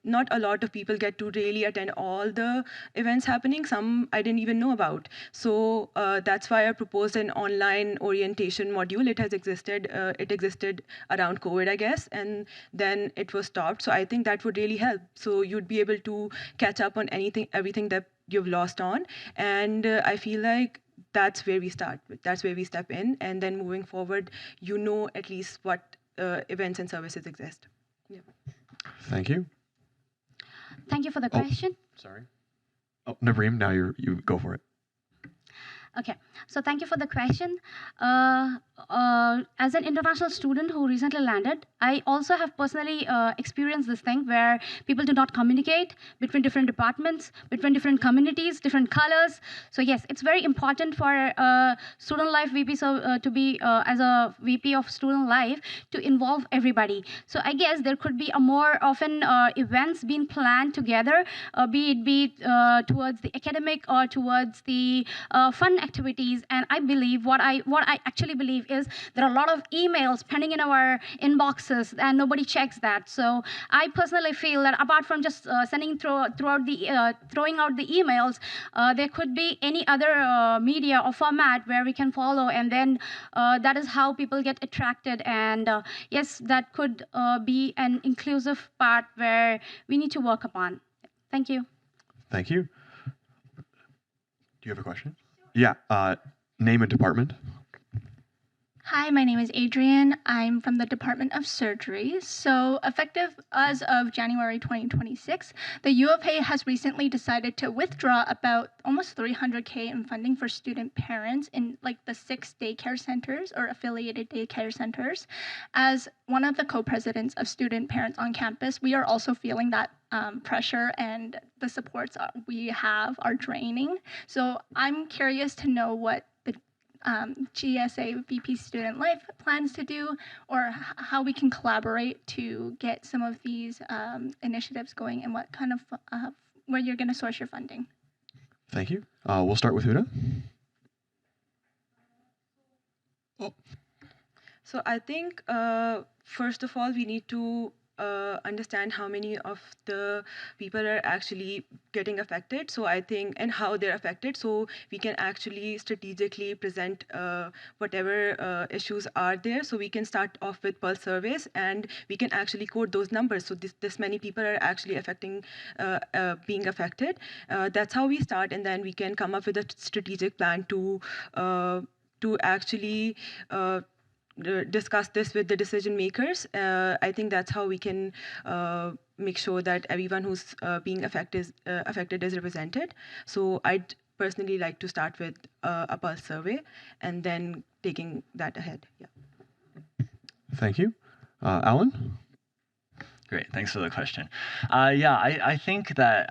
not a lot of people get to really attend all the events happening. Some I didn't even know about. So that's why I proposed an online orientation module. It has existed. It existed around COVID, I guess, and then it was stopped. So I think that would really help. So you'd be able to catch up on everything that you've lost on, and I feel like that's where we start. That's where we step in, and then moving forward, you know at least what events and services exist. Yeah. Thank you. Thank you for the question. Sorry. Oh, Navreem, now you go for it. Okay, so thank you for the question. As an international student who recently landed, I also have personally experienced this thing where people do not communicate between different departments, between different communities, different colors. So yes, it's very important for student life VP to be, as a VP of student life, to involve everybody. So I guess there could be a more often events being planned together, be it towards the academic or towards the fun activities. And I believe what I actually believe is there are a lot of emails pending in our inboxes and nobody checks that. So I personally feel that apart from just throwing out the emails, there could be any other media or format where we can follow, and then that is how people get attracted. And yes, that could be an inclusive part where we need to work upon. Thank you. Thank you. Do you have a question? Yeah, name and department. Hi, my name is Adrienne. I'm from the Department of Surgery. So effective as of January 2026, the U of A has recently decided to withdraw about almost $300K in funding for student parents in like the 6 daycare centers or affiliated daycare centers. As one of the co-presidents of student parents on campus, we are also feeling that pressure, and the supports we have are draining. So I'm curious to know what the GSA VP Student Life plans to do, or how we can collaborate to get some of these initiatives going, and what kind of where you're going to source your funding. Thank you. We'll start with Huda. Oh. So I think first of all, we need to understand how many of the people are actually getting affected. So I think, and how they're affected, so we can actually strategically present whatever issues are there. So we can start off with pulse surveys, and we can actually code those numbers. So this many people are actually being affected. That's how we start, and then we can come up with a strategic plan to actually discuss this with the decision makers. I think that's how we can make sure that everyone who's being affected is represented. So I'd personally like to start with a pulse survey and then taking that ahead. Yeah. Thank you. Alan? Great, thanks for the question. Yeah, I think that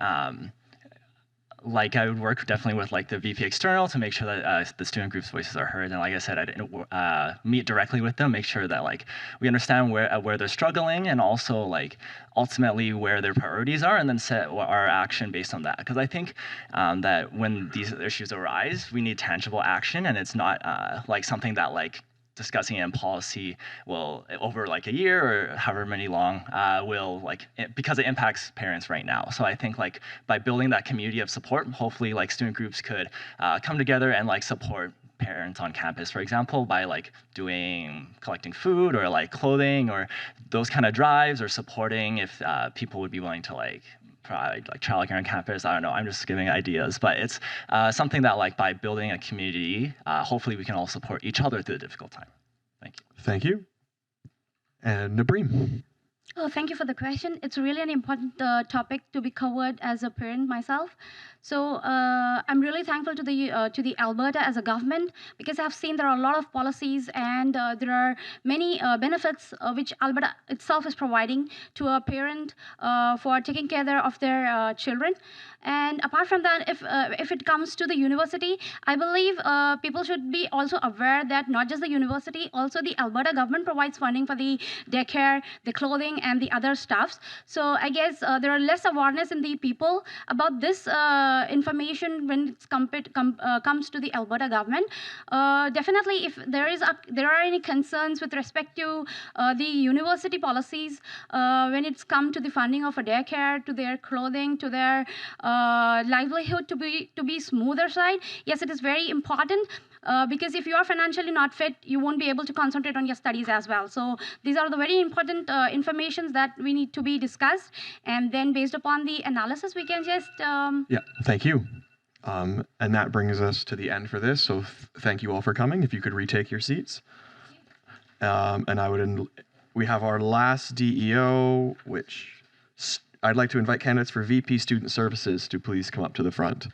like I would work definitely with like the VP external to make sure that the student group's voices are heard. And like I said, I'd meet directly with them, make sure that like we understand where they're struggling and also like ultimately where their priorities are, and then set our action based on that. Because I think that when these issues arise, we need tangible action, and it's not like something that like discussing it in policy will over like a year or however many long will like because it impacts parents right now. So I think like by building that community of support, hopefully like student groups could come together and like support parents on campus, for example, by like collecting food or like clothing or those kind of drives, or supporting if people would be willing to like provide like childcare on campus. I don't know, I'm just giving ideas, but it's something that like by building a community, hopefully we can all support each other through the difficult time. Thank you. Thank you. And Nabreen. Oh, thank you for the question. It's really an important topic to be covered as a parent myself. So I'm really thankful to the Alberta as a government, because I've seen there are a lot of policies and there are many benefits which Alberta itself is providing to a parent for taking care of their children. And apart from that, if it comes to the university, I believe people should be also aware that not just the university, also the Alberta government provides funding for the daycare, the clothing, and the other stuffs. So I guess there are less awareness in the people about this information when it comes to the Alberta government. Definitely, if there are any concerns with respect to the university policies when it's come to the funding of a daycare, to their clothing, to their livelihood to be smoother side, yes, it is very important. Because if you are financially not fit, you won't be able to concentrate on your studies as well. So these are the very important informations that we need to be discussed. And then based upon the analysis, we can just... Yeah, thank you. And that brings us to the end for this. So thank you all for coming. If you could retake your seats. And we have our last DEO, which I'd like to invite candidates for VP Student Services to please come up to the front.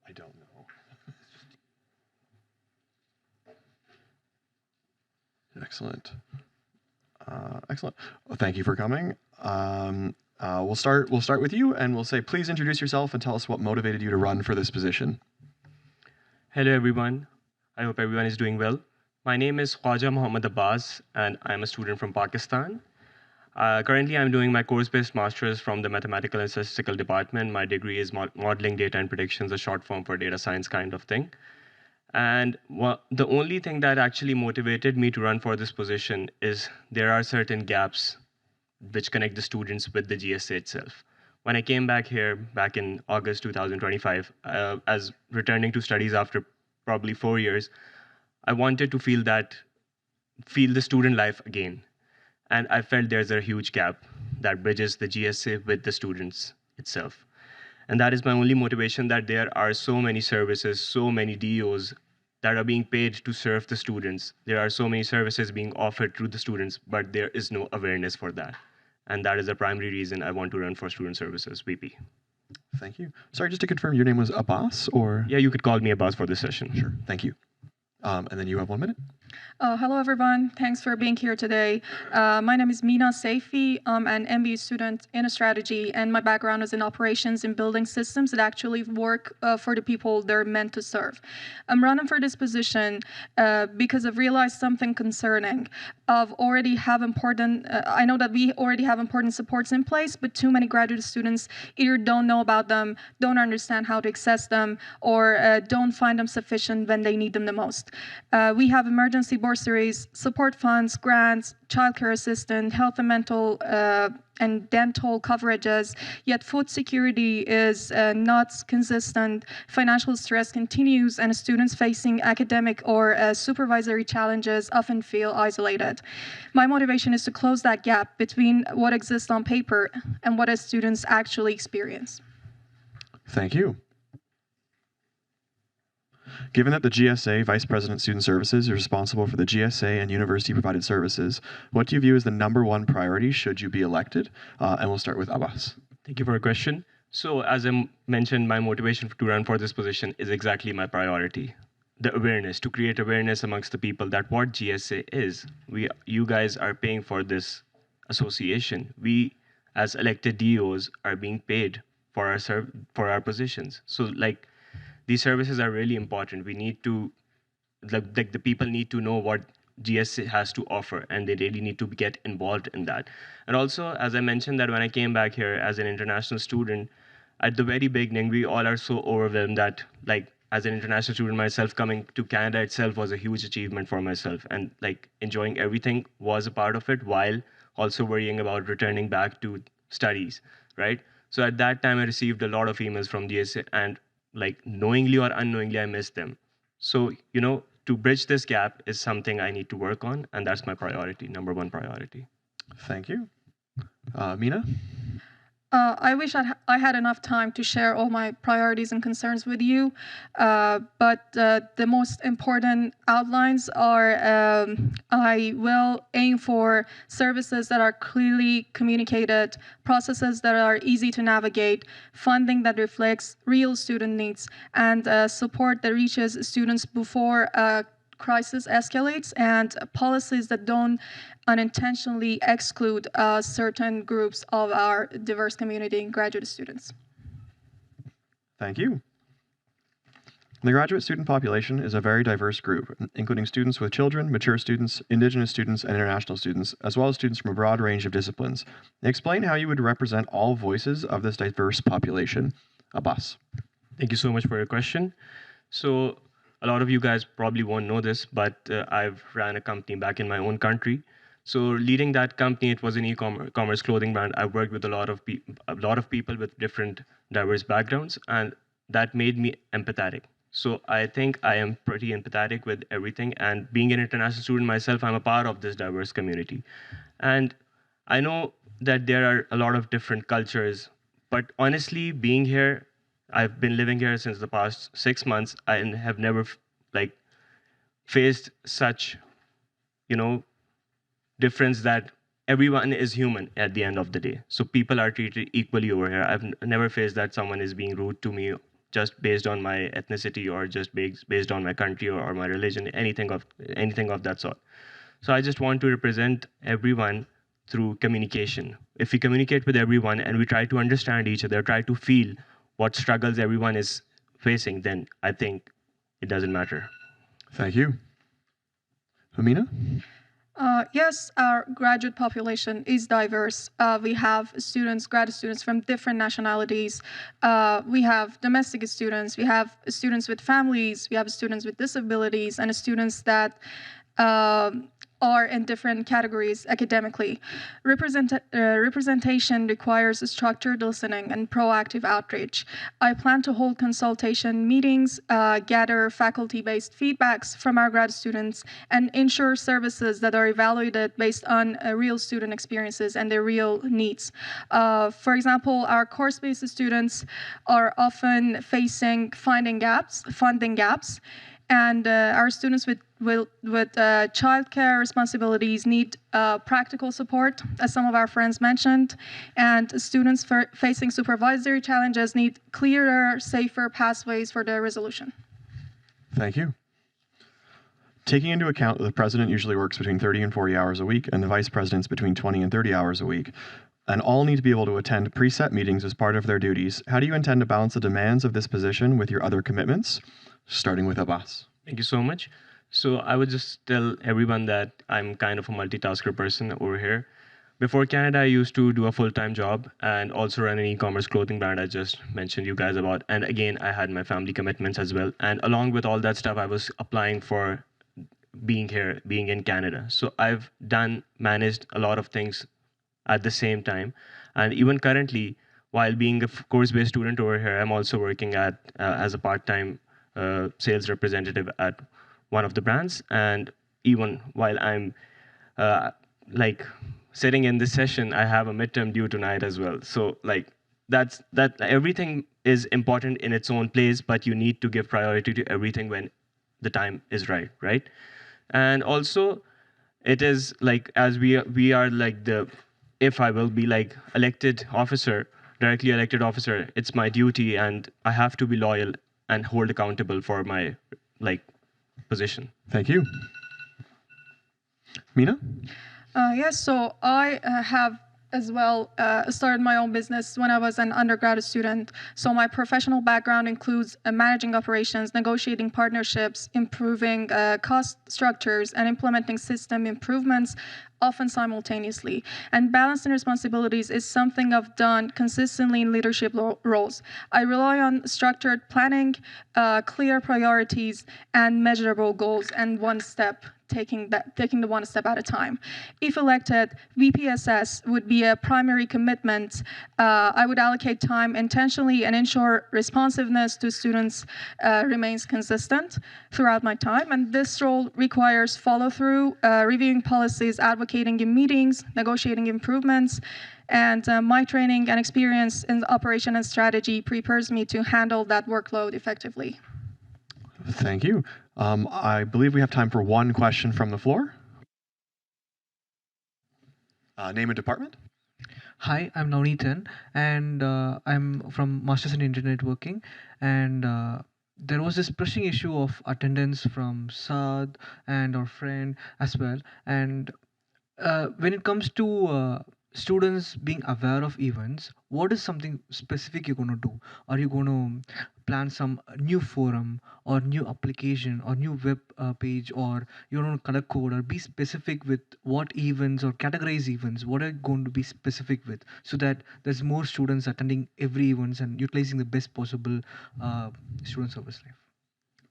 I don't know. Excellent. Excellent. Well, thank you for coming. We'll start with you, and we'll say, please introduce yourself and tell us what motivated you to run for this position. Hello, everyone. I hope everyone is doing well. My name is Khwaja Muhammad Abbas, and I'm a student from Pakistan. Currently, I'm doing my course-based master's from the Mathematical and Statistical Department. My degree is Modeling Data and Predictions, a short form for data science kind of thing. And the only thing that actually motivated me to run for this position is there are certain gaps which connect the students with the GSA itself. When I came back here back in August 2025, as returning to studies after probably 4 years, I wanted to feel the student life again. And I felt there's a huge gap that bridges the GSA with the students itself. And that is my only motivation, that there are so many services, so many DOs that are being paid to serve the students. There are so many services being offered to the students, but there is no awareness for that. And that is the primary reason I want to run for Student Services VP. Thank you. Sorry, just to confirm, your name was Abbas, or? Yeah, you could call me Abbas for this session. Sure, thank you. And then you have 1 minute. Hello, everyone. Thanks for being here today. My name is Mina Saifi. I'm an MBA student in strategy, and my background is in operations and building systems that actually work for the people they're meant to serve. I'm running for this position because I've realized something concerning. I know that we already have important supports in place, but too many graduate students either don't know about them, don't understand how to access them, or don't find them sufficient when they need them the most. We have emergency emergency bursaries, support funds, grants, childcare assistance, health and mental and dental coverages, yet food security is not consistent, financial stress continues, and students facing academic or supervisory challenges often feel isolated. My motivation is to close that gap between what exists on paper and what students actually experience. Thank you. Given that the GSA Vice President Student Services is responsible for the GSA and university provided services, what do you view as the #1 priority should you be elected? And we'll start with Abbas. Thank you for your question. So as I mentioned, my motivation to run for this position is exactly my priority. The awareness, to create awareness amongst the people that what GSA is. You guys are paying for this association. We, as elected DOs, are being paid for our positions. So like, these services are really important. We need to, like the people need to know what GSA has to offer, and they really need to get involved in that. And also, as I mentioned, that when I came back here as an international student, at the very beginning, we all are so overwhelmed that, like, as an international student myself, coming to Canada itself was a huge achievement for myself. And like, enjoying everything was a part of it, while also worrying about returning back to studies, right? So at that time, I received a lot of emails from GSA, and like, knowingly or unknowingly, I missed them. So, you know, to bridge this gap is something I need to work on, and that's my priority, #1 priority. Thank you. Mina? I wish I had enough time to share all my priorities and concerns with you, but the most important outlines are I will aim for services that are clearly communicated, processes that are easy to navigate, funding that reflects real student needs, and support that reaches students before crisis escalates, and policies that don't unintentionally exclude certain groups of our diverse community and graduate students. Thank you. The graduate student population is a very diverse group, including students with children, mature students, Indigenous students, and international students, as well as students from a broad range of disciplines. Explain how you would represent all voices of this diverse population. Abbas. Thank you so much for your question. So a lot of you guys probably won't know this, but I've ran a company back in my own country. So leading that company, it was an e-commerce clothing brand. I worked with a lot of people with different diverse backgrounds, and that made me empathetic. So I think I am pretty empathetic with everything. And being an international student myself, I'm a part of this diverse community. And I know that there are a lot of different cultures, but honestly, being here, I've been living here since the past 6 months, and have never faced such, difference that everyone is human at the end of the day. So people are treated equally over here. I've never faced that someone is being rude to me just based on my ethnicity, or just based on my country or my religion, anything of that sort. So I just want to represent everyone through communication. If we communicate with everyone and we try to understand each other, try to feel what struggles everyone is facing, then I think it doesn't matter. Thank you. Amina? Yes, our graduate population is diverse. We have graduate students from different nationalities. We have domestic students. We have students with families. We have students with disabilities, and students that are in different categories academically. Representation requires structured listening and proactive outreach. I plan to hold consultation meetings, gather faculty-based feedbacks from our grad students, and ensure services that are evaluated based on real student experiences and their real needs. For example, our course-based students are often facing funding gaps, and our students with childcare responsibilities need practical support, as some of our friends mentioned, and students facing supervisory challenges need clearer, safer pathways for their resolution. Thank you. Taking into account that the president usually works between 30 and 40 hours a week, and the vice presidents between 20 and 30 hours a week, and all need to be able to attend preset meetings as part of their duties, how do you intend to balance the demands of this position with your other commitments? Starting with Abbas. Thank you so much. So I would just tell everyone that I'm kind of a multitasker person over here. Before Canada, I used to do a full-time job and also run an e-commerce clothing brand I just mentioned you guys about. And again, I had my family commitments as well. And along with all that stuff, I was applying for being here, being in Canada. So I've managed a lot of things at the same time. And even currently, while being a course-based student over here, I'm also working as a part-time sales representative at one of the brands. And even while I'm like sitting in this session, I have a midterm due tonight as well. So like that everything is important in its own place, but you need to give priority to everything when the time is right, right? And also, it is like as we are like if I will be like directly elected officer, it's my duty, and I have to be loyal and hold accountable for my like position. Thank you. Mina? Yes, so I have as well started my own business when I was an undergraduate student. So my professional background includes managing operations, negotiating partnerships, improving cost structures, and implementing system improvements, often simultaneously. And balancing responsibilities is something I've done consistently in leadership roles. I rely on structured planning, clear priorities, and measurable goals, and taking the one step at a time. If elected, VPSS would be a primary commitment. I would allocate time intentionally and ensure responsiveness to students remains consistent throughout my time. And this role requires follow-through, reviewing policies, advocating in meetings, negotiating improvements, and my training and experience in operation and strategy prepares me to handle that workload effectively. Thank you. I believe we have time for one question from the floor. Name and department. Hi, I'm Navneethan, and I'm from Masters in Internet Networking, and there was this pressing issue of attendance from Saad and our friend as well. And when it comes to students being aware of events, what is something specific you're going to do? Are you going to plan some new forum or new application or new web page, or you're going to color code or be specific with what events or categorize events? What are you going to be specific with so that there's more students attending every events and utilizing the best possible student service life?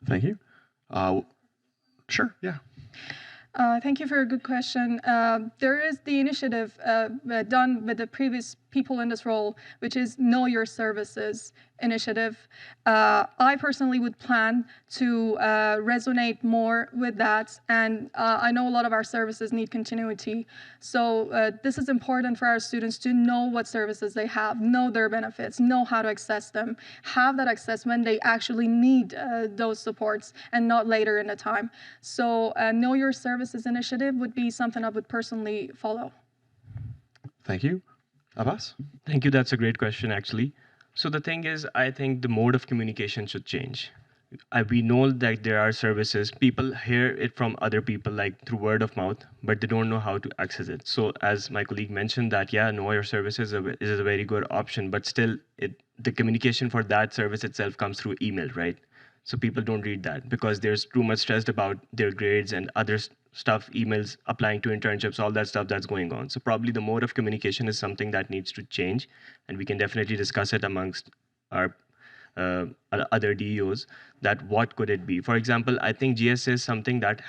Thank you. Sure, yeah. Thank you for a good question. There is the initiative done with the previous people in this role, which is Know Your Services initiative. I personally would plan to resonate more with that, and I know a lot of our services need continuity. So this is important for our students to know what services they have, know their benefits, know how to access them, have that access when they actually need those supports and not later in the time. So Know Your Services initiative would be something I would personally follow. Thank you. Abbas? Thank you. That's a great question, actually. So the thing is, I think the mode of communication should change. We know that there are services, people hear it from other people, like through word of mouth, but they don't know how to access it. So as my colleague mentioned that, yeah, Know Your Services is a very good option, but still the communication for that service itself comes through email, right? So people don't read that because there's too much stressed about their grades and other stuff, emails, applying to internships, all that stuff that's going on. So probably the mode of communication is something that needs to change, and we can definitely discuss it amongst our other DEOs, that what could it be. For example, I think GSA is something that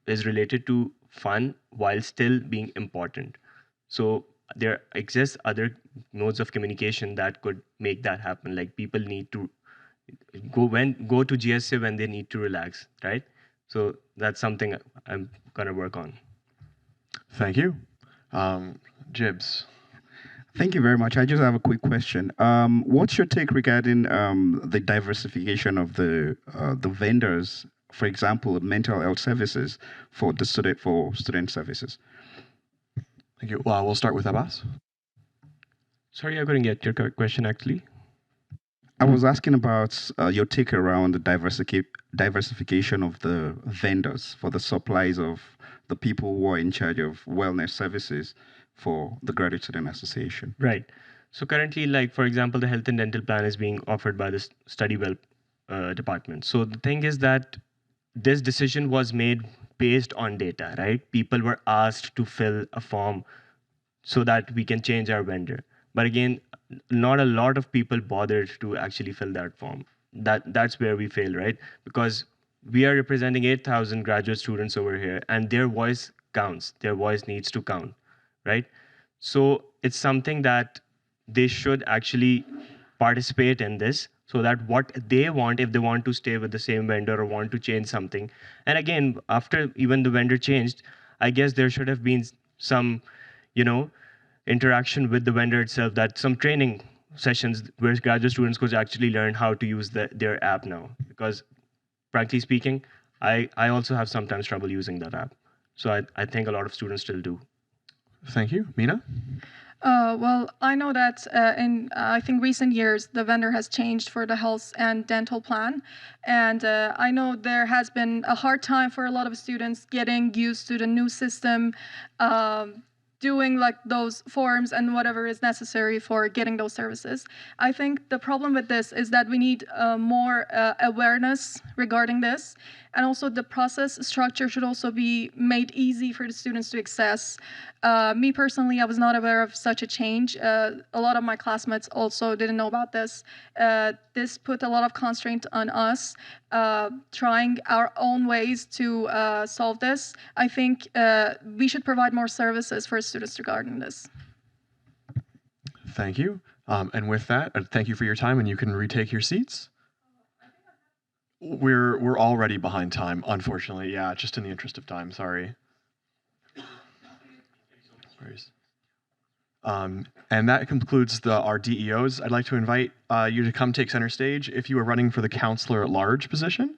is related to fun while still being important. So there exists other modes of communication that could make that happen. Like people need to go to GSA when they need to relax, right? So that's something I'm gonna work on. Thank you. Jibs. Thank you very much. I just have a quick question. What's your take regarding the diversification of the vendors, for example, mental health services for student services? Thank you. Well, we'll start with Abbas. Sorry, I couldn't get your question actually. I was asking about your take around the diversification of the vendors for the supplies of the people who are in charge of wellness services for the Graduate Student Association. Right. So currently, like for example, the health and dental plan is being offered by the StudyWell department. So the thing is that this decision was made based on data, right? People were asked to fill a form so that we can change our vendor. But again, not a lot of people bothered to actually fill that form. That's where we fail, right? Because we are representing 8,000 graduate students over here, and their voice counts. Their voice needs to count, right? So it's something that they should actually participate in this, so that what they want, if they want to stay with the same vendor or want to change something. And again, after even the vendor changed, I guess there should have been some, interaction with the vendor itself, that some training sessions where graduate students could actually learn how to use their app now. Because frankly speaking, I also have sometimes trouble using that app. So I think a lot of students still do. Thank you. Mina? Well, I know that in I think recent years the vendor has changed for the health and dental plan, and I know there has been a hard time for a lot of students getting used to the new system, doing like those forms and whatever is necessary for getting those services. I think the problem with this is that we need more awareness regarding this, and also the process structure should also be made easy for the students to access. Me personally, I was not aware of such a change. A lot of my classmates also didn't know about this. This put a lot of constraint on us, trying our own ways to solve this. I think we should provide more services for students regarding this. Thank you. And with that, thank you for your time, and you can retake your seats. We're already behind time, unfortunately. Yeah, just in the interest of time. Sorry. And that concludes our DEOs. I'd like to invite you to come take center stage if you are running for the Councillor-at-Large position.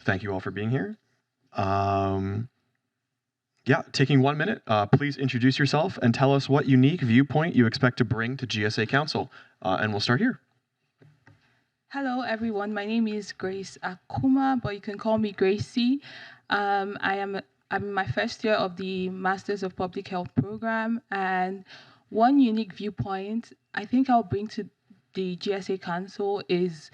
Thank you all for being here. Yeah, taking 1 minute, please introduce yourself and tell us what unique viewpoint you expect to bring to GSA Council. And we'll start here. Hello, everyone. My name is Grace Akuma, but you can call me Gracie. I'm in my first year of the Masters of Public Health program, and one unique viewpoint I think I'll bring to the GSA Council is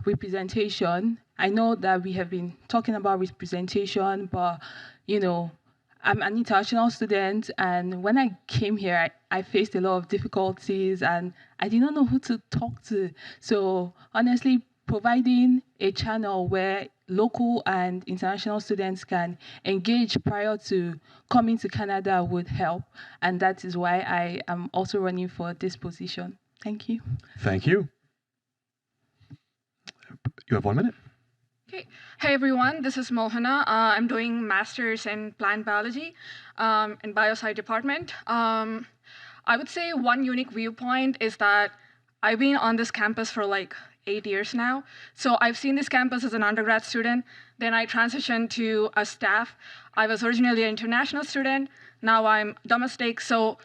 representation. I know that we have been talking about representation, but I'm an international student, and when I came here, I faced a lot of difficulties, and I did not know who to talk to. So honestly, providing a channel where local and international students can engage prior to coming to Canada would help, and that is why I am also running for this position. Thank you. Thank you. You have 1 minute. Okay. Hey everyone, this is Mohana. I'm doing Masters in Plant Biology in Biosci department. I would say one unique viewpoint is that I've been on this campus for like 8 years now. So I've seen this campus as an undergrad student. Then I transitioned to a staff. I was originally an international student. Now I'm domestic. So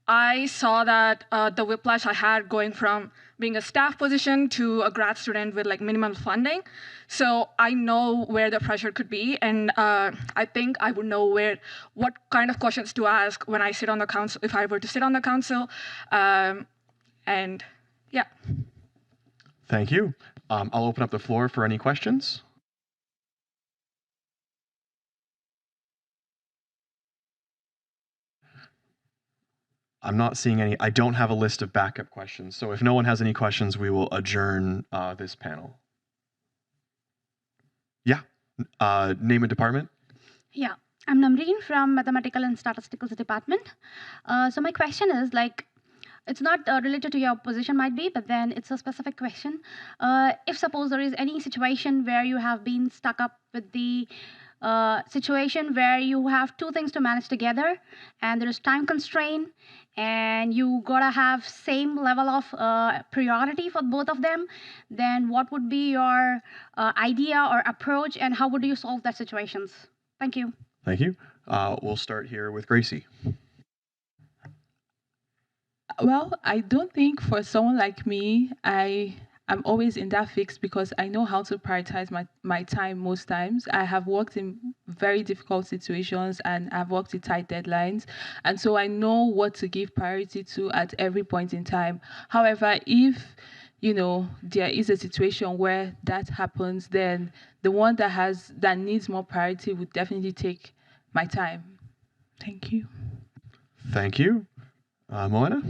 I saw that the whiplash I had going from being a staff position to a grad student with like minimal funding. So I know where the pressure could be, and I think I would know what kind of questions to ask when I sit on the council, if I were to sit on the council, and yeah. Thank you. I'll open up the floor for any questions. I'm not seeing any. I don't have a list of backup questions. So if no one has any questions, we will adjourn this panel. Yeah. Name and department. Yeah, I'm Namreen from Mathematical and Statistics Department. So my question is it's not related to your position might be, but then it's a specific question. If suppose there is any situation where you have been stuck up with the situation where you have two things to manage together and there is time constraint and you gotta have same level of priority for both of them, then what would be your idea or approach, and how would you solve that situations? Thank you. Thank you. We'll start here with Gracie. Well, I don't think for someone like me, I I'm always in that fix because I know how to prioritize my time most times. I have worked in very difficult situations and I've worked with tight deadlines. And so I know what to give priority to at every point in time. However, if there is a situation where that happens, then the one that needs more priority would definitely take my time. Thank you. Thank you. Moana?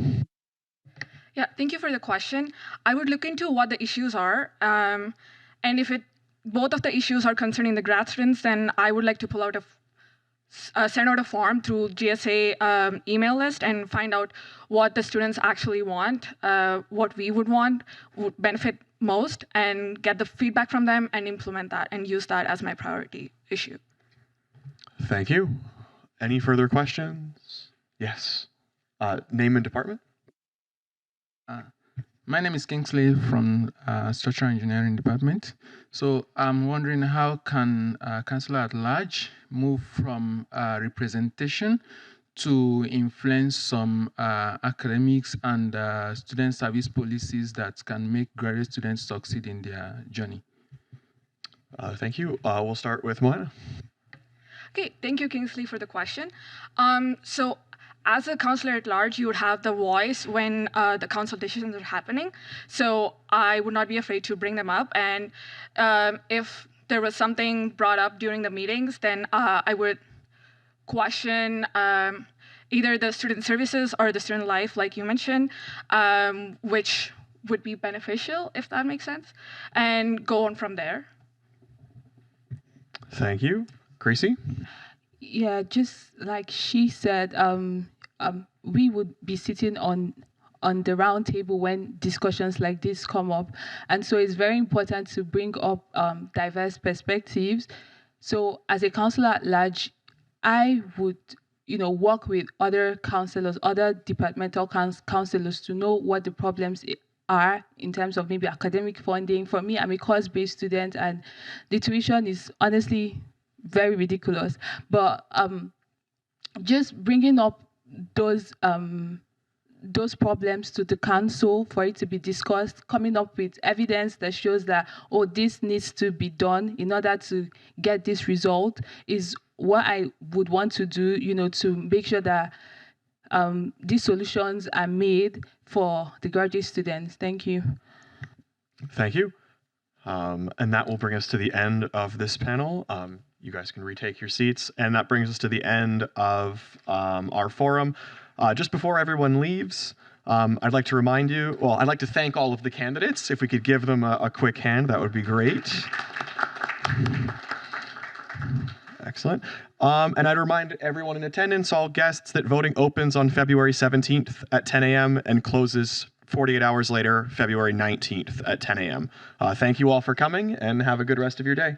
Yeah, thank you for the question. I would look into what the issues are, and if both of the issues are concerning the grad students, then I would like to pull out send out a form through GSA email list and find out what the students actually want, what we would benefit most, and get the feedback from them and implement that and use that as my priority issue. Thank you. Any further questions? Yes. Name and department? My name is Kingsley from Structural Engineering Department. So I'm wondering how can Councillor-at-Large move from representation to influence some academics and student service policies that can make graduate students succeed in their journey? Thank you. We'll start with Moana. Okay, thank you, Kingsley, for the question. So as a Councillor-at-Large, you would have the voice when the consultations are happening. So I would not be afraid to bring them up. And if there was something brought up during the meetings, then I would question either the student services or the student life, like you mentioned, which would be beneficial, if that makes sense, and go on from there. Thank you. Gracie? Yeah, just like she said, we would be sitting on the round table when discussions like this come up. And so it's very important to bring up diverse perspectives. So as a Councillor-at-Large, I would work with other councillors, other departmental councillors to know what the problems are in terms of maybe academic funding. For me, I'm a course-based student and the tuition is honestly very ridiculous. But just bringing up those problems to the council for it to be discussed, coming up with evidence that shows that, oh, this needs to be done in order to get this result is what I would want to do, to make sure that these solutions are made for the graduate students. Thank you. Thank you. And that will bring us to the end of this panel. You guys can retake your seats. And that brings us to the end of our forum. Just before everyone leaves, I'd like to thank all of the candidates. If we could give them a quick hand, that would be great. Excellent. And I'd remind everyone in attendance, all guests, that voting opens on February 17th at 10 a.m. and closes 48 hours later, February 19th at 10 a.m. Thank you all for coming and have a good rest of your day.